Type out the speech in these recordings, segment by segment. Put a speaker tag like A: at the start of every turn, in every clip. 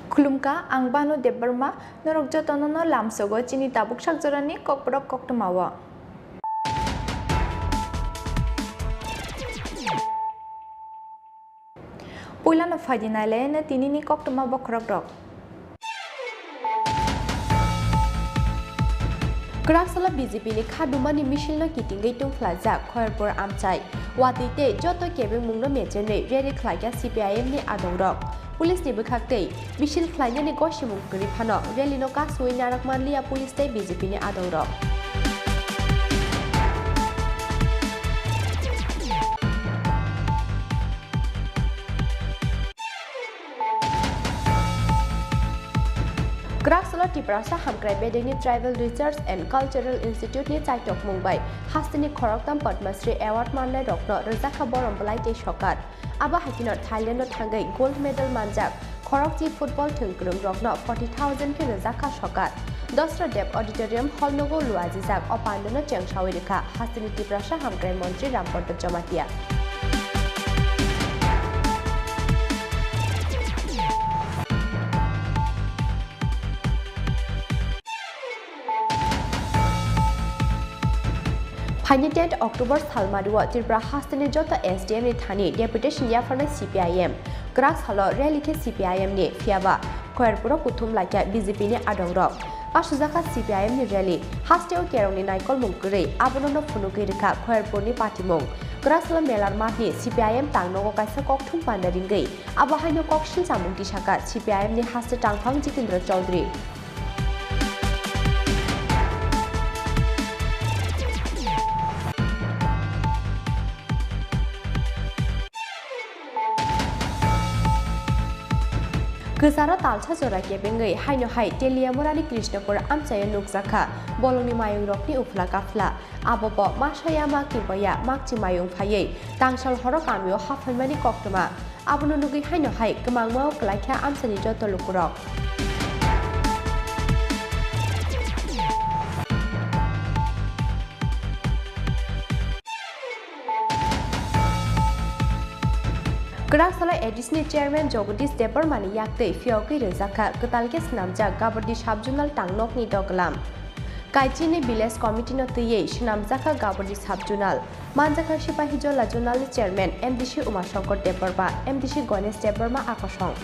A: Khulumka ang bano debarma norok jotono lamsogo chini tabuk sakjorani kokborok koktamawa. Puilano fadinale na tinini koktama bokrok. Kraksala BJP ni khadumani misil no kitingai tungflajak khoyarpur amchai watite joto kebeng mungno mechene rally khlaiya CPIM ni adongrok police ni bukhaktei misil khlaiya ni goshimung kri phano rally no kasui narak manliya police tei BJP ni adongrok Chini Tripura Hamkrai Bedeni Tribal Research and Cultural Institute ni Chaitok Mumbai Chini Khorang Padmasri Award manlai rokno Rajaka Borom Balaite Shokat Aba Hakino Thailand no thangai gold medal manjak Khorokji football thungkrung rokno 40,000 ke Rajaka Shokat Dosra Dep Auditorium Hall nogo luajijak opandano chengsawi rekha Chini Tripura Hamkrai Montri Ramport Jamatia Hanya 10 Oktober Salmadua Tripura Hastani Jota SDM ni Thani Deputation Yafana CPIM Kraks Halo Rally ke CPIM ni Fiaba Khoyarpura Kuthum Laikya BJP ni Adongrok Asuzaka CPIM ni Rally Hasteo Kerong ni Naikol Mungkuri Abonono Funukui Rekha Khoyarpur ni Patimung Kraks Halo Melar Mat ni CPIM Tangnogo Kaisa Kok Thum Pandaringai Abahaino Kok Shin Samung Tisaka CPIM ni Haste Tangphang Jitendra Chaudhary Kesara talcha jora kebengai haino hai telia morani krishnapur amchaya nukjaka bolongni mayung rokni ufla kafla abobo masayama kiboya makchi mayung phayei tangsal horo kamio hafalmani koktoma abono nugi haino hai kemangmao klaikha amchani joto lukurok Kraksala Additional Chairman Jogadis Depar Mani Yakte Fioki Rezaka Katalkes Namja Gabadi Subjournal Tangnok ni Doglam Kaichini Village Committee no Tiye Shinamjaka Gabadi Subjournal Manjaka Shipahijola Journal Chairman MDC Umashankar Deparba MDC Ganesh Deparma Akashong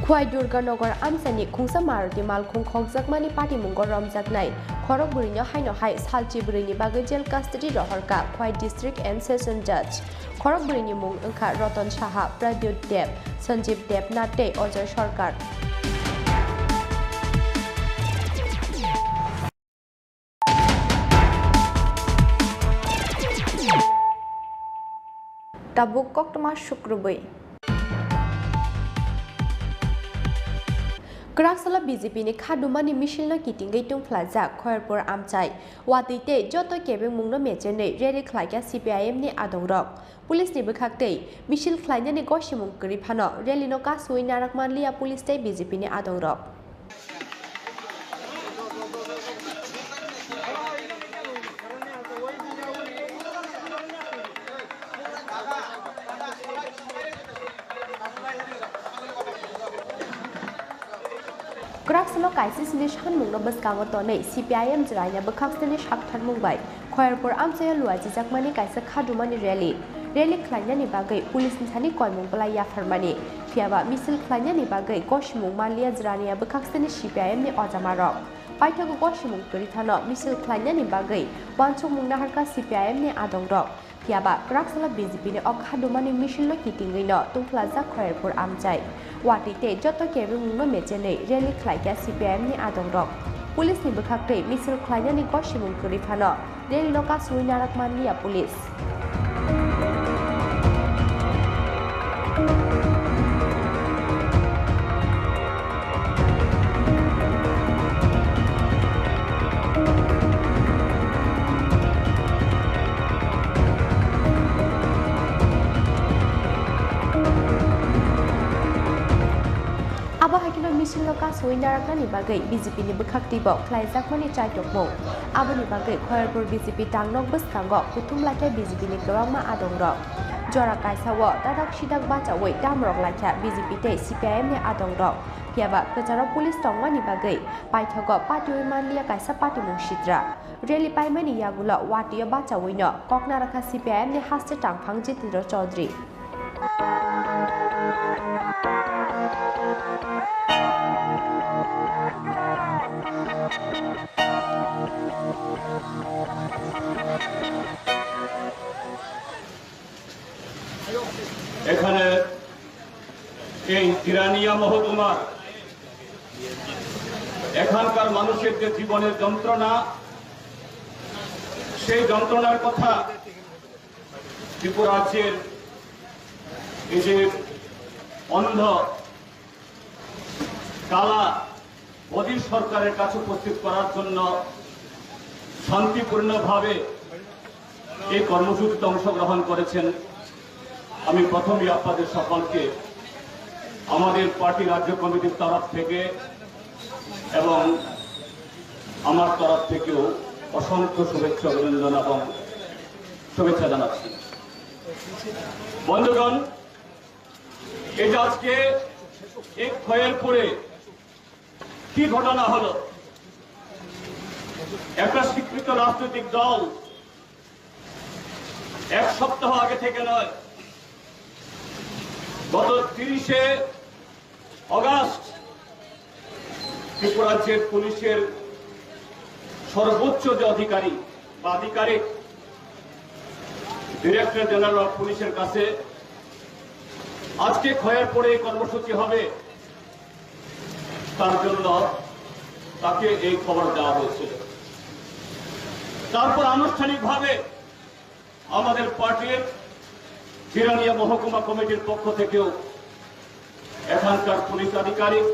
A: Khwai Durga Nagar Amsani Khungsa Maruti Malkhung Khokjakmani Party Mungor Romjaknai Khorok Burinyo Haino Hai Salchi Burini Bagai Jail Custody Rohorka Khwai District and Session Judge Khorok Burini Mung Angkha Rotan Shaha Pradyut Deb Sanjeev Deb Nate Ojoy Sarkar Tabuk Koktama Shukrubai Kraksala BJP ni khadumani misil no kitingai tungflajak khoyarpur amchai watite joto kebeng mungno mechene rally khlaiya CPIM ni adongrok police ni bukhaktei misil khlaina ni goshimung kri phano rally no kasui narak manliya police tei BJP ni adongrok Kraksalo Kaisis ni Shan Mungno Baskamo Tone CPIM Jraina Bakakstani Shaktan Mumbai Khoyarpur Amchaya Luaji Jakmani Kaisa Khadumani Rally Khlainya ni bagai police ni thani koimung pala ya farmani Fiaba misil Khlainya ni bagai Goshimung Malia Jrania Bakakstani CPIM ni Ojamarok Paithago Goshimung Kurithano misil Khlainya ni bagai Wanchung Mungna Harka CPIM ni Adongrok Fiaba Kraksala BJP ni Okhadumani misil no kitingai no tungflaja Khoyarpur Amchai Watite joto kebeng mungno mechene rally khlaiya CPIM ni adongrok police ni bukhaktei misil khlaiya ni goshimung kuri phano rally no kasui narak manliya police Aba hakino misil no ka soi naraknani bagai BJP ni bekhaktibo khlaijakmani chaitokmung aboni bagai Khairpur BJP tangnok bwskango kutum laithai BJP ni kwbangma adongrok jora kaisawo dadak sidak bachawai damrok laithia BJP tei CPIM ni adongrok piaba kwcharo police tongmani bagai paithogo patioi manliya kaisa patimung sitra rally paimani yagulo watiyo bachawaino kokna rakha CPIM ni haste tangphang Jitendra Chaudhary
B: এখানে এই তিরানিয়া মহকুমার এখানকার মানুষের যে জীবনের যন্ত্রণা সেই যন্ত্রণার কথা ত্রিপুরা রাজ্যের এই যে অন্ধ কালা মোদী সরকারের কাছে উপস্থিত করার জন্য শান্তিপূর্ণভাবে এই কর্মসূচিতে অংশগ্রহণ করেছেন। আমি প্রথমেই আপনাদের সকলকে আমাদের পার্টি রাজ্য কমিটির তরফ থেকে এবং আমার তরফ থেকেও অসংখ্য শুভেচ্ছা অভিনন্দন এবং শুভেচ্ছা জানাচ্ছি। বন্ধুগণ, এই যে আজকে এই খয়েরপুরে কি ঘটনা হলো, একটা স্বীকৃত রাজনৈতিক দল এক সপ্তাহ আগে থেকে নয়, গত 30শে অগাস্ট ত্রিপুরা রাজ্যের পুলিশের সর্বোচ্চ যে অধিকারী বা আধিকারিক ডিরেক্টর জেনারেল অফ পুলিশের কাছে আজকে খয়েরপুরে এই কর্মসূচি হবে তার জন্য তাকে এই খবর দেওয়া হয়েছিল। তারপর আনুষ্ঠানিকভাবে আমাদের পার্টির তিরানিয়া মহকুমা কমিটির পক্ষ থেকেও এখানকার পুলিশ আধিকারিক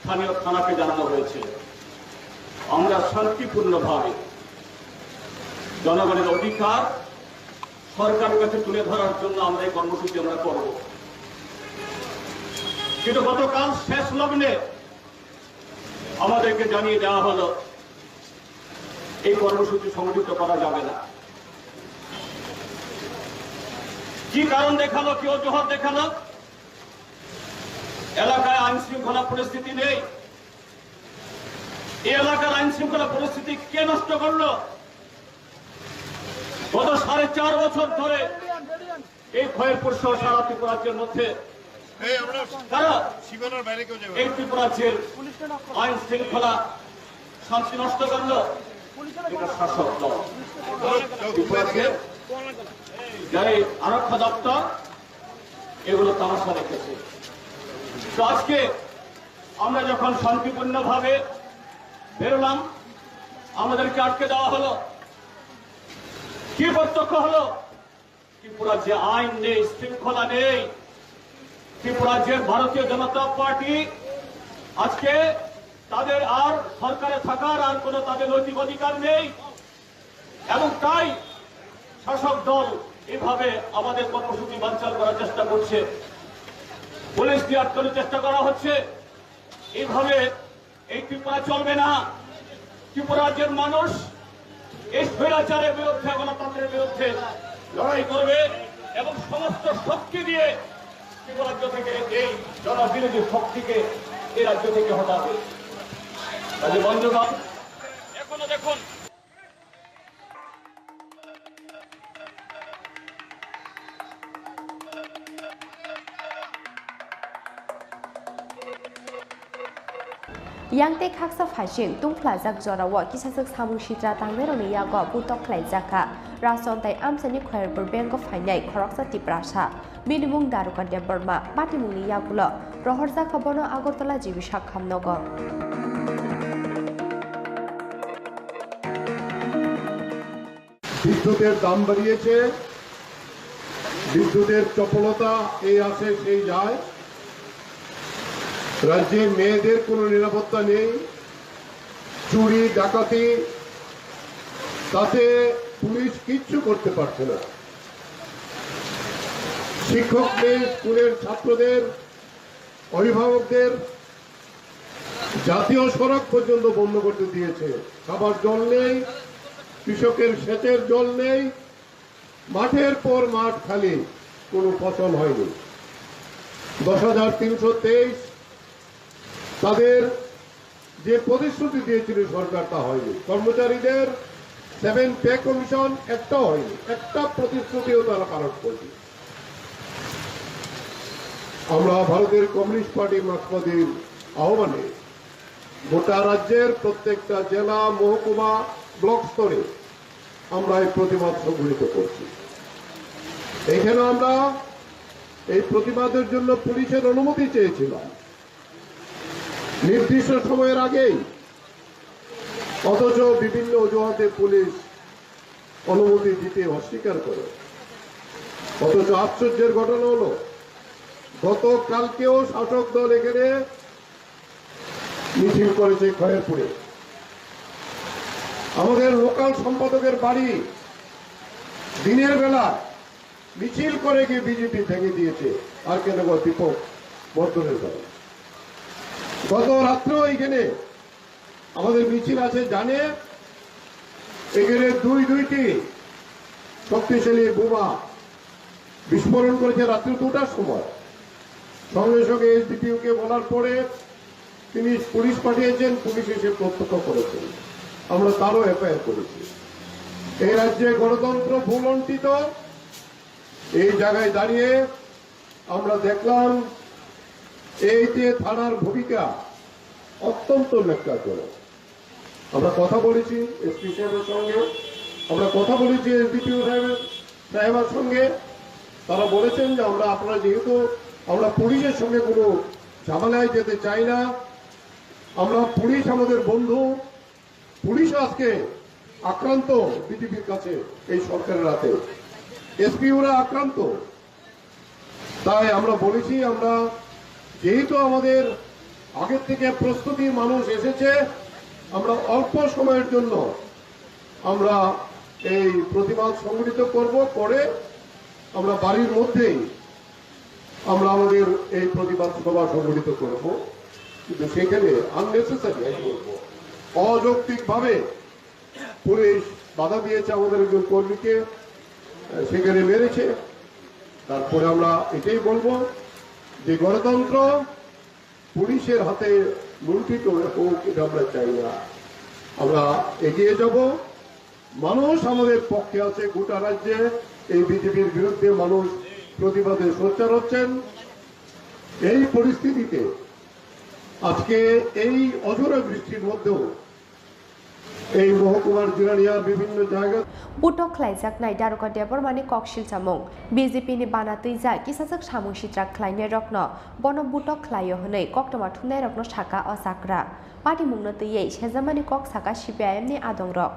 B: স্থানীয় থানাকে জানানো হয়েছে আমরা শান্তিপূর্ণভাবে জনগণের অধিকার সরকারের কাছে তুলে ধরার জন্য আমরা এই কর্মসূচি আমরা করব। কিন্তু গতকাল শেষ লগ্নে আমাদেরকে জানিয়ে দেওয়া হলো এই কর্মসূচি সংগঠিত করা যাবে না। কি কারণ দেখালো, কি অজুহাত দেখালো? এলাকায় আইন শৃঙ্খলা পরিস্থিতি নেই। এই এলাকার আইন শৃঙ্খলা পরিস্থিতি কে নষ্ট করলো? গত 4.5 বছর ধরে এই খয়েরপুর সহ সারা ত্রিপুরা রাজ্যের মধ্যে এই ত্রিপুরা রাজ্যের আইন শৃঙ্খলা শান্তি নষ্ট করলো এটা শাসক দল। যারা আরক্ষা দপ্তর এগুলো তামাশা রেখেছে। তো আজকে আমরা যখন শান্তিপূর্ণভাবে বেরোলাম আমাদেরকে আটকে দেওয়া হলো। কি প্রত্যক্ষ হলো? ত্রিপুরা যে আইন নেই, শৃঙ্খলা নেই। ত্রিপুরা যে ভারতীয় জনতা পার্টি আজকে তাদের আর সরকারে থাকার আর কোন তাদের নৈতিক অধিকার নেই এবং তাই শাসক দল এভাবে আমাদের কর্মসূচি বানচাল করার চেষ্টা করছে, পুলিশ দিয়ে আটকানোর চেষ্টা করা হচ্ছে। এইভাবে এই ত্রিপুরা চলবে না। ত্রিপুরা রাজ্যের মানুষ এই স্বৈরাচারের বিরুদ্ধে, গণতন্ত্রের বিরুদ্ধে লড়াই করবে এবং সমস্ত শক্তি দিয়ে ত্রিপুরা রাজ্য থেকে এই জনবিরোধী শক্তিকে এই রাজ্য থেকে হটাবে। কাজে বন্ধুগণ, এখনো দেখুন
A: Yangte khaksa phashing tungphlajak jorawo kisasuk samung sitra tangneroni yago butok khlaijaka rason tai amsani Khairpur Bank of Finai Khoroksa Tripura minimum darukande Burma patimungni yagulo rohorja khabono Agartala jibishak khamnogo
C: বিদ্যুতের দাম বাড়িয়েছে, বিদ্যুতের চপলতা এই আসে সেই যায়, রাজ্যে মেয়েদের কোনো নিরাপত্তা নেই, চুরি ডাকাতি, তাতে পুলিশ কিচ্ছু করতে পারছে না। শিক্ষকদের, স্কুলের ছাত্রদের, অভিভাবকদের জাতীয় সড়ক পর্যন্ত বন্ধ করতে দিয়েছে। খাবার জল নেই, কৃষকের সেচের জল নেই, মাঠের পর মাঠ খালি, কোনো ফসল হয়নি। 10,323 তাদের যে প্রতিশ্রুতি দিয়েছিল সরকার তা হয়নি। কর্মচারীদের 7 পে কমিশন একটাও হয়নি, একটা প্রতিশ্রুতিও তারা পালন করেনি। আমরা ভারতের কমিউনিস্ট পার্টি মার্ক্সবাদীর আহ্বানে গোটা রাজ্যের প্রত্যেকটা জেলা, মহকুমা, ব্লক স্তরে আমরা এই প্রতিবাদ সংগঠিত করছি। এখানে আমরা এই প্রতিবাদের জন্য পুলিশের অনুমতি চেয়েছিলাম নির্দিষ্ট সময়ের আগেই, অথচ বিভিন্ন অজুহাতে পুলিশ অনুমতি দিতে অস্বীকার করে। অথচ আশ্চর্যের ঘটনা হলো গতকালকেও শাসক দল এখানে মিছিল করেছে খয়েরপুরে। আমাদের লোকাল সম্পাদকের বাড়ি দিনের বেলা মিছিল করে গিয়ে বিজেপি ভেঙে দিয়েছে আর কেন দীপক বর্ধনের দল। গত রাত্রেও এখানে আমাদের মিছিল আছে, জানে এখানে দুইটি শক্তিশালী বোমা বিস্ফোরণ করেছে রাত্রি 2টার সময়। সঙ্গে সঙ্গে এসডিপিওকে বলার পরে তিনি পুলিশ পাঠিয়েছেন, পুলিশ এসে প্রত্যক্ষ করেছেন, আমরা তারও এফআইআর করেছি। এই রাজ্যে গণতন্ত্র ভুলণ্ঠিত। এই জায়গায় দাঁড়িয়ে আমরা দেখলাম এই যে থানার ভূমিকা অত্যন্ত ন্যক্কারজনক। আমরা কথা বলেছি এসপি সাহেবের সঙ্গে, আমরা কথা বলেছি এসডিপিও সাহেবের সঙ্গে। তারা বলেছেন যে আপনারা যেহেতু আমরা পুলিশের সঙ্গে কোনো ঝামেলায় যেতে চাই না, আমরা পুলিশ আমাদের বন্ধু, পুলিশ আজকে আক্রান্ত বিজেপির কাছে এই সরকারের হাতে, এসপিওরা আক্রান্ত। তাই আমরা বলেছি আমরা যেহেতু আমাদের আগের থেকে প্রস্তুতি মানুষ এসেছে, আমরা অল্প সময়ের জন্য আমরা এই প্রতিবাদ সংগঠিত করব, করে আমরা বাড়ির মধ্যেই আমরা আমাদের এই প্রতিবাদ সভা সংগঠিত করব। কিন্তু সেখানে আননেসেসারি অযৌক্তিকভাবে পুলিশ বাধা দিয়েছে, আমাদের একজন কর্মীকে সেখানে মেরেছে। তারপরে আমরা এটাই বলবো যে গণতন্ত্র পুলিশের হাতে লুণ্ঠিত হোক, এটা আমরা চাই না। আমরা এগিয়ে যাব, মানুষ আমাদের পক্ষে আছে। গোটা রাজ্যে এই বিজেপির বিরুদ্ধে মানুষ প্রতিবাদে সোচ্চার হচ্ছেন। এই পরিস্থিতিতে আজকে এই অঝোরা বৃষ্টির মধ্যেও এই মহকুমার জিরানিয়ার বিভিন্ন জায়গা
A: বুটক ख्लाइजाकनाय दारका देबरमानि ककशिल सामुं बिजेपिनि बानातैजा किसाजक सामुं सित्रा ख्लाइनाय रक्न बन बुटक ख्लायो हनै कक्टमा थुनाय रक्न साका असाक्रा पार्टी मुंनो तैयै सेजामानि कक साका सिपिआइएमनि आदं रक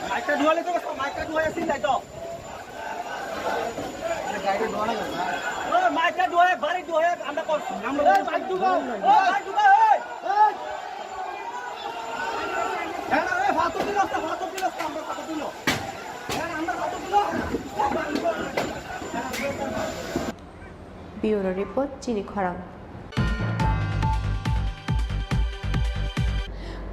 D: माइका धुआले तो माइका धुआया सिन लाइ तो गाड़ी धुआना ओ माइका धुआया बारी धुआया আমরা কর আমরা মাইক ধুবা ও মাইক ধুবা এই হ্যাঁ না এই ফাটো দিল আমরা ফাটো দিল হ্যাঁ আমরা ফাটো দিল
A: ब्यूरो रिपोर्ट चिनी खरां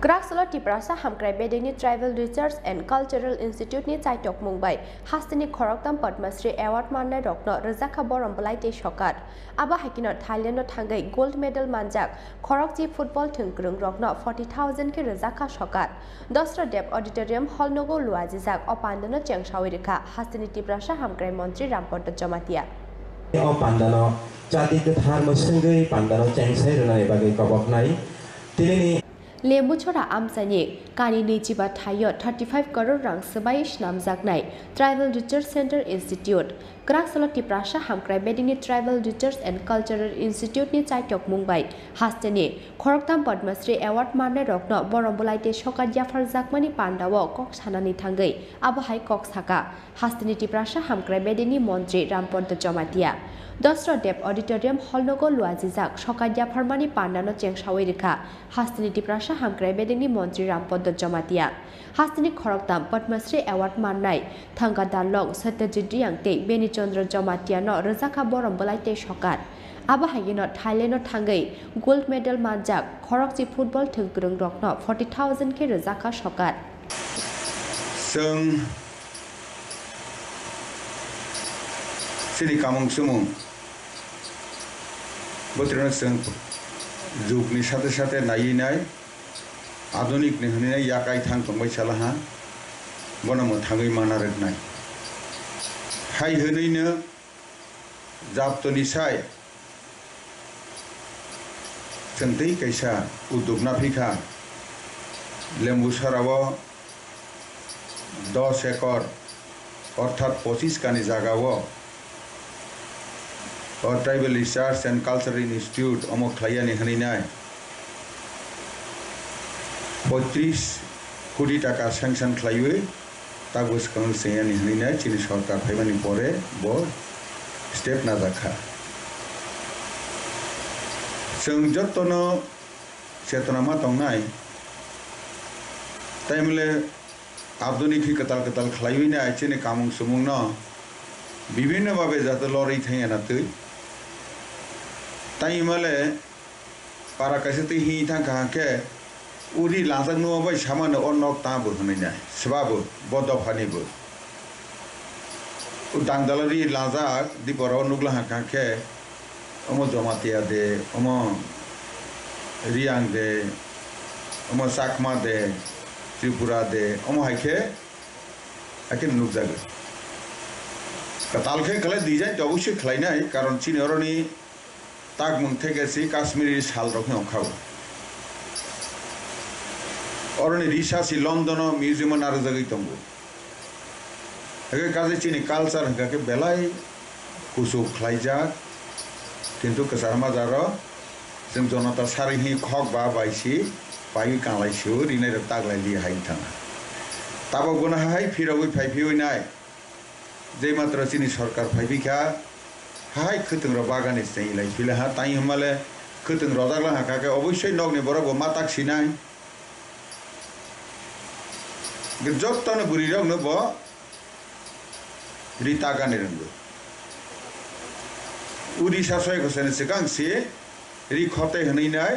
A: क्राक्सलो टिप्रासा हामक्राय बेदेनि tribal research and cultural institute नि चाइटक मुंबाई हास्तिनि खरकताम पद्मश्री एवार्ड माननाय रत्न रजाखा बरम बलाइते सकात आबा हाकिनो थाइलैंड थांगै गोल्ड मेडल मानजाक खरकजी फुटबल थुंग्रुं रत्न 40,000 के रजाखा सकात दस्र देव ऑडिटोरियम हॉल नगो लुआजिजाक अपान्दन चेंगसावि रेखा हास्तिनि टिप्रासा हामक्राय मंत्री रामपद जमातिया
E: पान्दानो जाति धार मसंगै पान्दानो चेंगसाइ रनाय बागै कबकनाय तिलिनि
A: लेबुछरा आमसानि कानि नैजिबा थायो 35 करोड़ रां सबाइ नामजाकनाय ट्राइबल रिसर्च सेंटर इंस्टीट्यूट क्राक्सलो टिप्रासा हामक्राय बेदिनि tribal research and cultural institute नि चाइटक मुंबाई हास्तेनि खरकताम पद्मश्री एवार्ड माननाय रत्न बरमबलाइते सकात जाफार जाकमानि पान्दाव कक सानानि थांगै आबहाय कक साका हास्तेनि टिप्रासा हामक्राय बेदिनि मंत्री रामपद जमातिया दस्र देव ऑडिटोरियम हॉल नगो लुआजिजाक सकात जाफारमानि पान्दानो चेंगसावि रेखा हास्तेनि टिप्रासा Baksa Hangrai Bedini Montri Rampod Jamatia Hastini Khoroktam Padmasri Award Manai Thanga Dalong Satyajit Yangte Beni Chandra Jamatia no Razaka Borom Balaite Shokat Aba Hayinot Thailand Tangai Gold Medal Manjak Khorokji Football Thungkurung Rokno 40,000 K Razaka Shokat
F: Sung Chini Khorang Sumung Botrona Sung Jukni Sate Sate Nayinai Adonik Nihina Yakai Tang Bai Salaha Bonamo Tangai Manaregnai Hai Hunina Zaptoni Sai Santai Kaisa Udugna Pika Lembu Sarawa 10 acre অর্থাৎ 25 কানি জায়গাও tribal research and cultural institute অমক খাইয়ানি হানিনায় 35 কোটি টাকা sanction খাইয়ে তাগস কাং সেয়ানি হানিনায় চিনি সরকার ফাইমানি পরে ব স্টেপ না রাখা जों जत्तनो चेतनामा दंनाय ताइमले आधुनिक कताल कताल खालायविना आइचेने कामुं सुमुंनो विभिन्न भावे जाते लरै थायना तै ताइमले पारा कासेते हि थांखा के उरि लाजाक नबाय सामानो अनक ताबो होनैना सबाबो बदफानिबो उदांदालरि लाजाक दिपराव नुगला हाकाके अमो जमातिया दे अमो रियांग दे अमो साकमा दे त्रिपुरा दे अमो हाइके आके नुकजागो कतालखे खले दिजाइन तो अवश्य खलाइनाय कारण चिनरनि ताक मुंथेगेसि काश्मीरी साल रखने अखाव अरनि रिसासि लंडन म्यूजियम आरो जगै दंबो हगे काजे चिनि कालचार हगाके बेलाय कुसु खलाइजा किन्तु कसारमा जारो जों जनता सारिहि खक बा बायसि पाइ कालाइसु रिनाय तागलाइलि हाइ थाङा ताबो गुना हाइ फिरावै फाइफिवैनाय जे मात्र चिनि सरकार फाइफिखा हाइ खतंग र बागानि सैलाइ फिलाहा ताइ हमाले खतंग रजागला हाकाके अवश्य नगनि बराबो माताक सिनाय गजतन बुरि रंनो ब रिता गानि रंगो उड़ीसा सयको सेने सिगांसे रि खते हनैनाय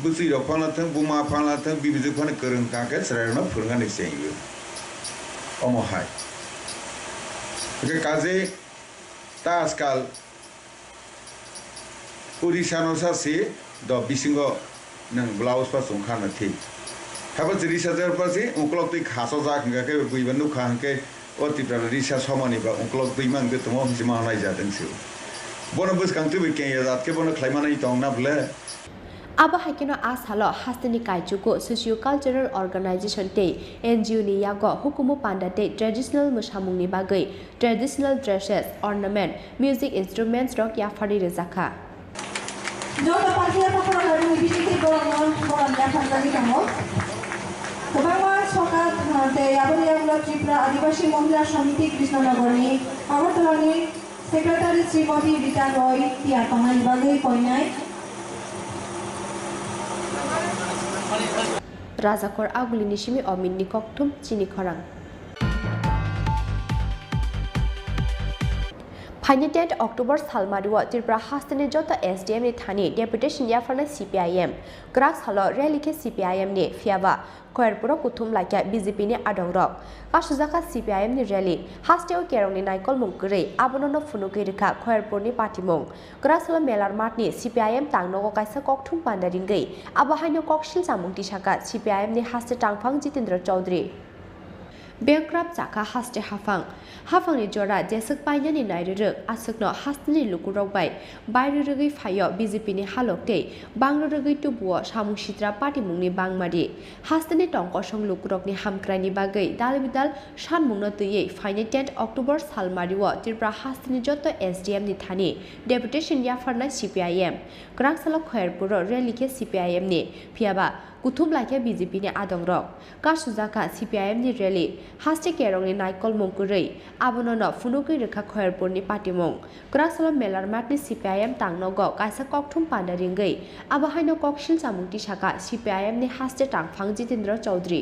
F: बुसि रफालाथों बुमा फालाथों बिबिजु फान गोरों काके सरायनो फोरगानि सेयो अमहाय के काजे तासकाल उड़ीसा नो सासे द बिसिंगो नों ब्लाउज पा संखाना थि हाबा जिरिसा जर पासे उक्लक तै खासो जाखंगा के बुइबनु खाहके अतिप्रा रिसा समानि बा उक्लक तै मांगे तमो हिमा नाय जादोंसो बोनो बसकांतु बेके यादके बोनो क्लाइमानाय दंना बले
A: Aba Hakino Ashalo Hastini Kaichuko Socio Cultural Organization Te NGO ni Yago Hukumu Panda Te Traditional Mushamuni Bagai Traditional Dresses Ornament Music Instruments Rock Yafari Rezaka
G: Jota Pasia Popolari Bishiki Goron Yafari Kamo Kubama Soka Te Yabari Tripura Adivashi Mohila Shamiti Krishnanagoni Amatolani Secretary Srimati Rita Roy Tia Pamani Bagai Koinai
A: Razakor Aguli Nishimi or Minni Koktum Chini Khorang Panitent October Salmadua Tripura Hastani Jota SDM ni Thani Deputation Yafana CPIM Grax Halo Relike CPIM ni Fiava Kokborok Kuthum Laika BJP ni Adongrok Kasuzaka CPIM ni Rally Hasteo Kerong ni Naikol Mungkure Abonono Funuki Rika Kokborok ni Patimong Grax Halo Melar Mart ni CPIM Tangno Kaisa Koktum Pandaringai Abahanyo Kokshil Samungti Shaka CPIM ni Haste Tangfang Jitendra Chaudhary Bankrupt Zaka Haste Hafang ni Jora Jesuk Panya ni Nairuk Asukno Hastini Lukurok by Rugi Fayo BJP ni Halokte Bangrugi Tubuo Shamu Shitra Party Mungni Bangmadi Hastini Tongkoshong Lukurok ni Hamkrani Bagai Dalbidal Shan Mungno Tuye Fine 10 October Salmariwo Tripura Hastini Joto SDM ni Thani Deputation Yafarna CPIM Grangsalo Kokborok Relike CPIM ni Piaba कुथुम लाइके बीजेपी नि आदं रक का सुजाका CPIM नि rally हास्टे केरं नि नाइकल मंकुरै आबोनो फुनुकै रेखा खयरपुर नि पाटिमं क्रासला मेलार माटनि CPIM तांनग कायसा ककथुम पान्डारिंगै आबाहायनो ककशिल सामुंति शाखा CPIM नि हास्टे टांगफां जितेंद्र चौधरी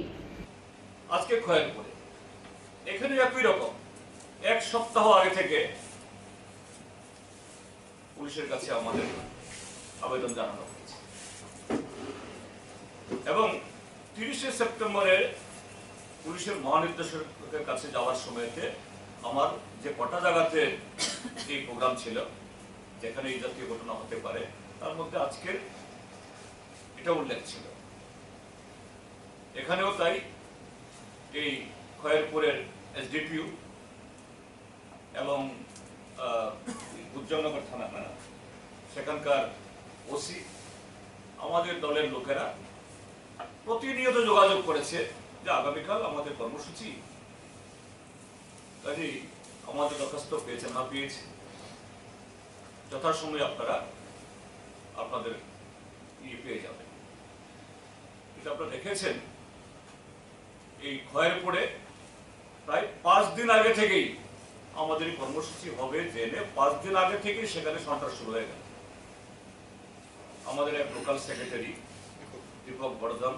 B: আজকে খয়রপুরে এখানে একই রকম এক সপ্তাহ আগে থেকে পুলিশের কাছে আমাদের আবেদন জানানো হয়েছে এবং 30 সেপ্টেম্বরে পুলিশের মহানির্দেশকের কাছে যাওয়ার সময়তে আমার যে কটা জায়গাতে এই প্রোগ্রাম ছিল যেখানে এই জাতীয় ঘটনা হতে পারে তার মধ্যে আজকের এটা উল্লেখ ছিল এখানেও তাই এই খয়রপুরের SDPU এবং উজ্জ্বলনগর থানা সেখানকার ওসি আমাদের দলের লোকেরা প্রতিনিয়ত যোগাযোগ করেছে যে আগামীকাল আমাদের কর্মসূচি কাজেই আমাদের দরখাস্ত পেয়েছে না পেয়েছে যথাসময়ে আপনারা আপনাদের পেয়ে যাবেন এটা আপনারা দেখেছেন এই খয়রপুরে প্রায় 5 দিন আগে থেকেই আমাদের কর্মসূচি হবে জেনে 5 দিন আগে থেকেই সেখানে সন্ত্রাস শুরু হয়ে গেল আমাদের এক লোকাল সেক্রেটারি দীপক বর্ধন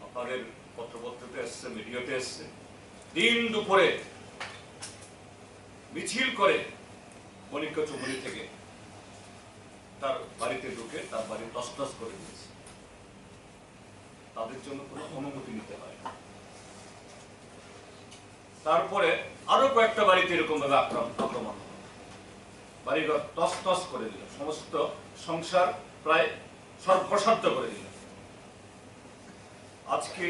B: আপনাদের পত্রপত্রিকাতে এসছে মিডিয়াতে এসছে দিন দুপুরে মিছিল করে মনিকা চৌমুনি থেকে তার বাড়িতে ঢুকে তার বাড়ি তছনছ করে দিয়েছে তাদের জন্য কোনো অনুমতি নিতে হয় তারপরে আরো কয়েকটা বাড়িতে এরকম ভাবে আক্রমণ বাড়িঘর তছনছ করে দিল সমস্ত সংসার প্রায় সর্বশান্ত করে দিল আজকে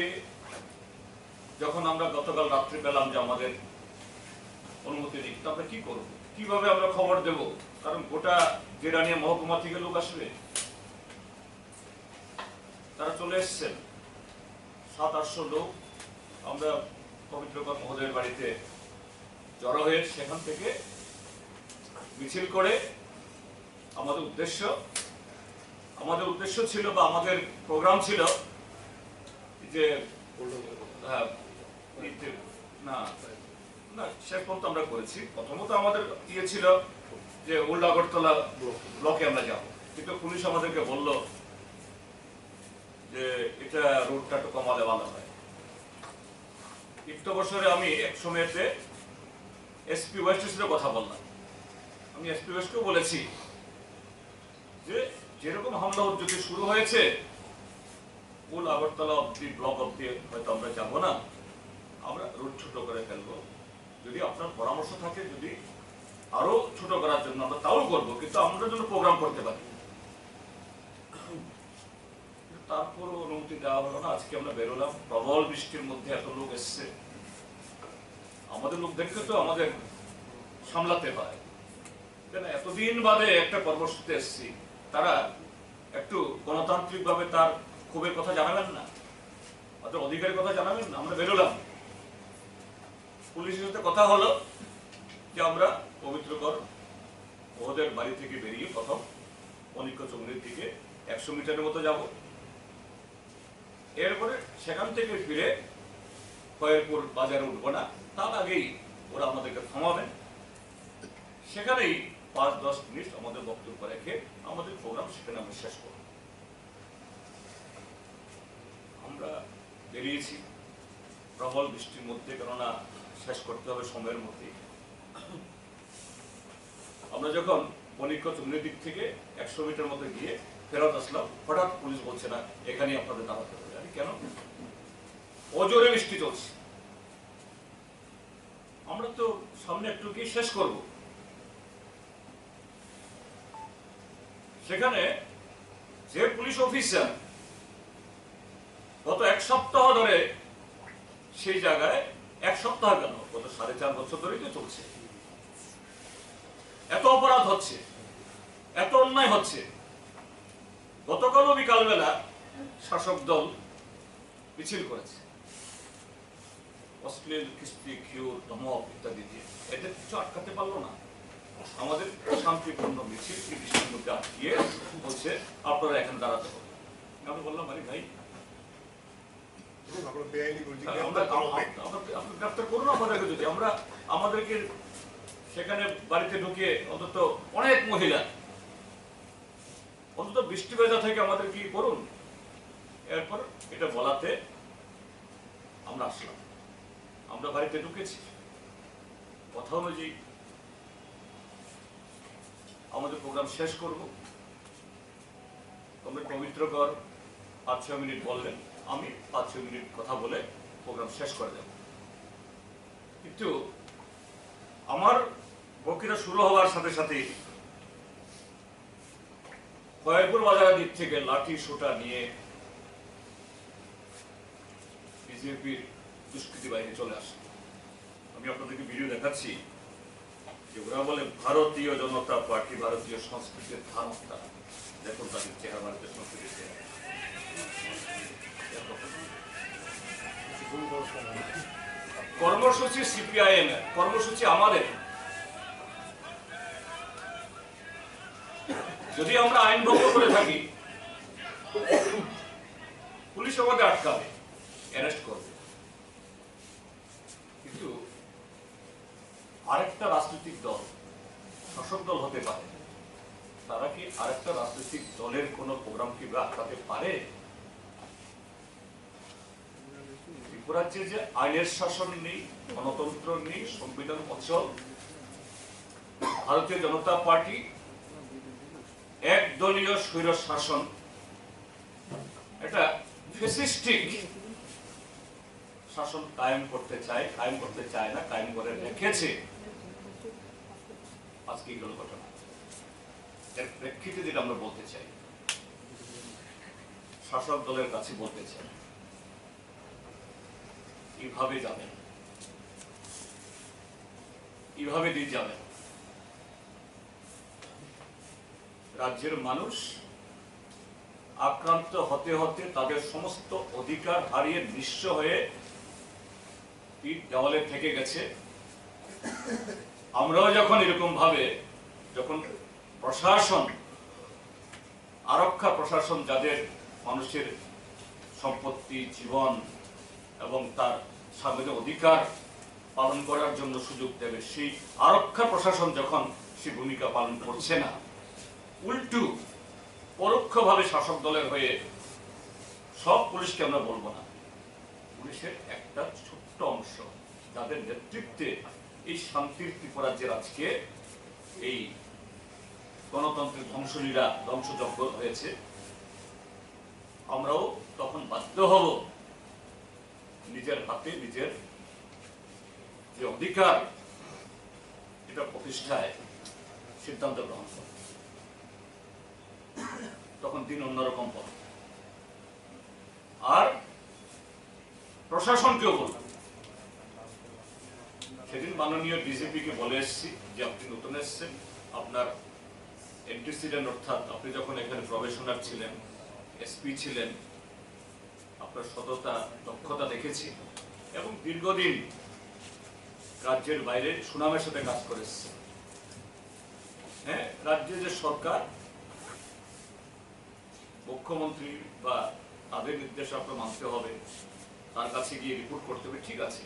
B: যখন আমরা গতকাল রাত্রে পেলাম যে আমাদের অনুমতি নেই আমরা কি করব কিভাবে আমরা খবর দেব কারণ গোটা জেরানিয়া মহকুমা থেকে লোক আসবে তারা চলে এসছেন 700-800 লোক আমরা পবিত্রকর মহোদয়ের বাড়িতে জড়ো হয়ে সেখান থেকে মিছিল করে আমাদের উদ্দেশ্য ছিল বা আমাদের প্রোগ্রাম ছিল যে না শেষ পর্যন্ত আমরা করেছি প্রথমত আমাদের ইয়ে ছিল যে ওল্ড আগরতলা ব্লকে আমরা যাব কিন্তু পুলিশ আমাদেরকে বলল যে এটা রোডটা একটু কমালে ভালো হয় বছরে আমি এক সময়তে SP ওয়েস্টের সাথে কথা বললাম আমি SP ওয়েস্টকেও বলেছি যে যেরকম হামলা যদি শুরু হয়েছে ওল্ড আগরতলা অব্দি ব্লক অব্দি হয়তো আমরা যাবো না আমরা রোড ছোট করে ফেলবো যদি আপনার পরামর্শ থাকে যদি আরো ছোট করার জন্য আমরা তাও করবো কিন্তু আমরা যেন প্রোগ্রাম করতে পারি তারপর অনুমতি দেওয়া হলো না আজকে আমরা বেরোলাম প্রবল বৃষ্টির মধ্যে এত লোক এসছে আমাদের লোকদেরকে তো আমাদের সামলাতে হয় কেন এতদিন বাদে একটা কর্মসূচিতে এসছি তারা একটু গণতান্ত্রিক ভাবে তার ক্ষোভের কথা জানাবেন না তাদের অধিকারের কথা জানাবেন না আমরা বেরোলাম পুলিশের সাথে কথা হলো যে আমরা পবিত্রকর ওদের বাড়ি থেকে বেরিয়ে প্রথম মনিকা চৌমুনির দিকে 100 মিটারের মতো যাব এরপরে সেখান থেকে ফিরে খয়রপুর বাজারে উঠবো না তার আগেই ওরা আমাদেরকে থামাবেন সেখানেই 5-10 মিনিট আমাদের বক্তব্য রেখে আমাদের প্রোগ্রাম সেখানে আমরা শেষ করব আমরা বেরিয়েছি প্রবল বৃষ্টির মধ্যে কেননা শেষ করতে হবে সময়ের মধ্যে আমরা যখন মনিকা চৌমুনির দিক থেকে 100 মিটার মধ্যে গিয়ে ফেরত আসলাম হঠাৎ পুলিশ বলছে না এখানেই আপনাদের দাঁড়াতে হবে কেন অজোরে বৃষ্টি চলছে আমরা তো সামনে একটু কি শেষ করব সেখানে যে পুলিশ অফিসার গত 1 সপ্তাহ ধরে সেই জায়গায় 1 সপ্তাহ কেন গত 4.5 বছর ধরেই তো চলছে এত অপরাধ হচ্ছে এত অন্যায় হচ্ছে গতকালও বিকালবেলা শাসক দল মিছিল করেছে অশ্লীল খিস্তি ঘিউর ধমক ইত্যাদি দিয়ে এদের কিছু আটকাতে পারলো না আমাদের শান্তিপূর্ণ মিছিল বৃষ্টির মধ্যে আটকিয়ে বলছে আপনারা এখানে দাঁড়াতে হবে আমি বললাম আরে ভাই
C: আমরা বেআইনি
B: আপনি গ্রেফতার করুন আমাদেরকে, যদি আমাদেরকে সেখানে বাড়িতে ঢুকিয়ে অন্তত অনেক মহিলা অন্তত বৃষ্টি ভেজা থেকে আমাদের কি করুন। এরপর এটা বলাতে আমরা আসলাম, আমরা বাড়িতে ঢুকেছি, কথা অনুযায়ী আমাদের প্রোগ্রাম শেষ করব। তোমরা পবিত্রকর 5-6 মিনিট বললেন, আমি 5-6 মিনিট কথা বলে প্রোগ্রাম শেষ করে দেব। কিন্তু আমার বক্তৃতা শুরু হওয়ার সাথে সাথে খয়েরপুর বাজারের দিক থেকে লাঠি সোটা নিয়ে বিজেপির দুষ্কৃতী বাহিনী চলে আসে। আমি আপনাদেরকে ভিডিও দেখাচ্ছি যে ওরা বলে ভারতীয় জনতা পার্টি ভারতীয় সংস্কৃতির ধারকটা। দেখুন তাদের চেহারা, ভারতীয় সংস্কৃতির চেহারা। কর্মসূচি সিপিআইএম এর কর্মসূচি আমাদের। যদি আমরা আইন ভঙ্গ করে থাকি পুলিশ আমাদের আটকাবে, অ্যারেস্ট করবে। কিন্তু আরেকটা রাজনৈতিক দল, শাসক দল হতে পারে, তারা কি আরেকটা রাজনৈতিক দলের কোন প্রোগ্রাম কি আটকাতে পারে? ত্রিপুরাজ্যে যে আইনের শাসন নেই, গণতন্ত্র নেই, সংবিধান অচল, ভারতীয় জনতা পার্টি একদলীয় স্বৈর শাসন, এটা ফ্যাসিস্টিক শাসন কায়েম করতে চায় না, কায়েম করে রেখেছে। আজকে এগুলো ঘটনা এর প্রেক্ষিতে যেটা আমরা বলতে চাই, শাসক দলের কাছে বলতে চাই, এইভাবে যাবেন, এইভাবে দিয়ে যাবেন। রাজ্যের মানুষ আক্রান্ত হতে হতে তাদের সমস্ত অধিকার হারিয়ে নিঃস্ব হয়ে পিঠ দেওয়ালে থেকে গেছে। আমরাও যখন এরকম ভাবে, যখন প্রশাসন, আরক্ষা প্রশাসন যাদের মানুষের সম্পত্তি, জীবন এবং তার সাংবিধানিক অধিকার পালন করার জন্য সুযোগ দেবে, সেই আরক্ষা প্রশাসন যখন সে ভূমিকা পালন করছে না, উল্টু পরোক্ষভাবে শাসক দলের হয়ে, সব পুলিশকে আমরা বলবো না, পুলিশের একটা ছোট্ট অংশ যাদের নেতৃত্বে এই শান্তির ত্রিপুরাজ্যের আজকে এই গণতন্ত্রের ধ্বংসযজ্ঞ হয়েছে, আমরাও তখন বাধ্য হব নিজের হাতে নিজের যে অধিকার এটা প্রতিষ্ঠায় সিদ্ধান্ত গ্রহণ করব। তখন দিন অন্যরকম পথ। আর প্রশাসনকেও বললাম, সেদিন মাননীয় ডিজিপিকে বলে এসেছি যে আপনি নতুন এসেছেন, আপনার অ্যান্টিসিডেন্ট অর্থাৎ আপনি যখন এখানে প্রবেশনার ছিলেন, এসপি ছিলেন, আপনার সততা, দক্ষতা দেখেছি এবং দীর্ঘদিন রাজ্যের বাইরে সুনামের সাথে কাজ করে এসেছেন। হ্যাঁ, রাজ্যের যে সরকার, মুখ্যমন্ত্রী বা তাদের নির্দেশ আপনার মানতে হবে, তার কাছে গিয়ে রিপোর্ট করতে হবে, ঠিক আছে,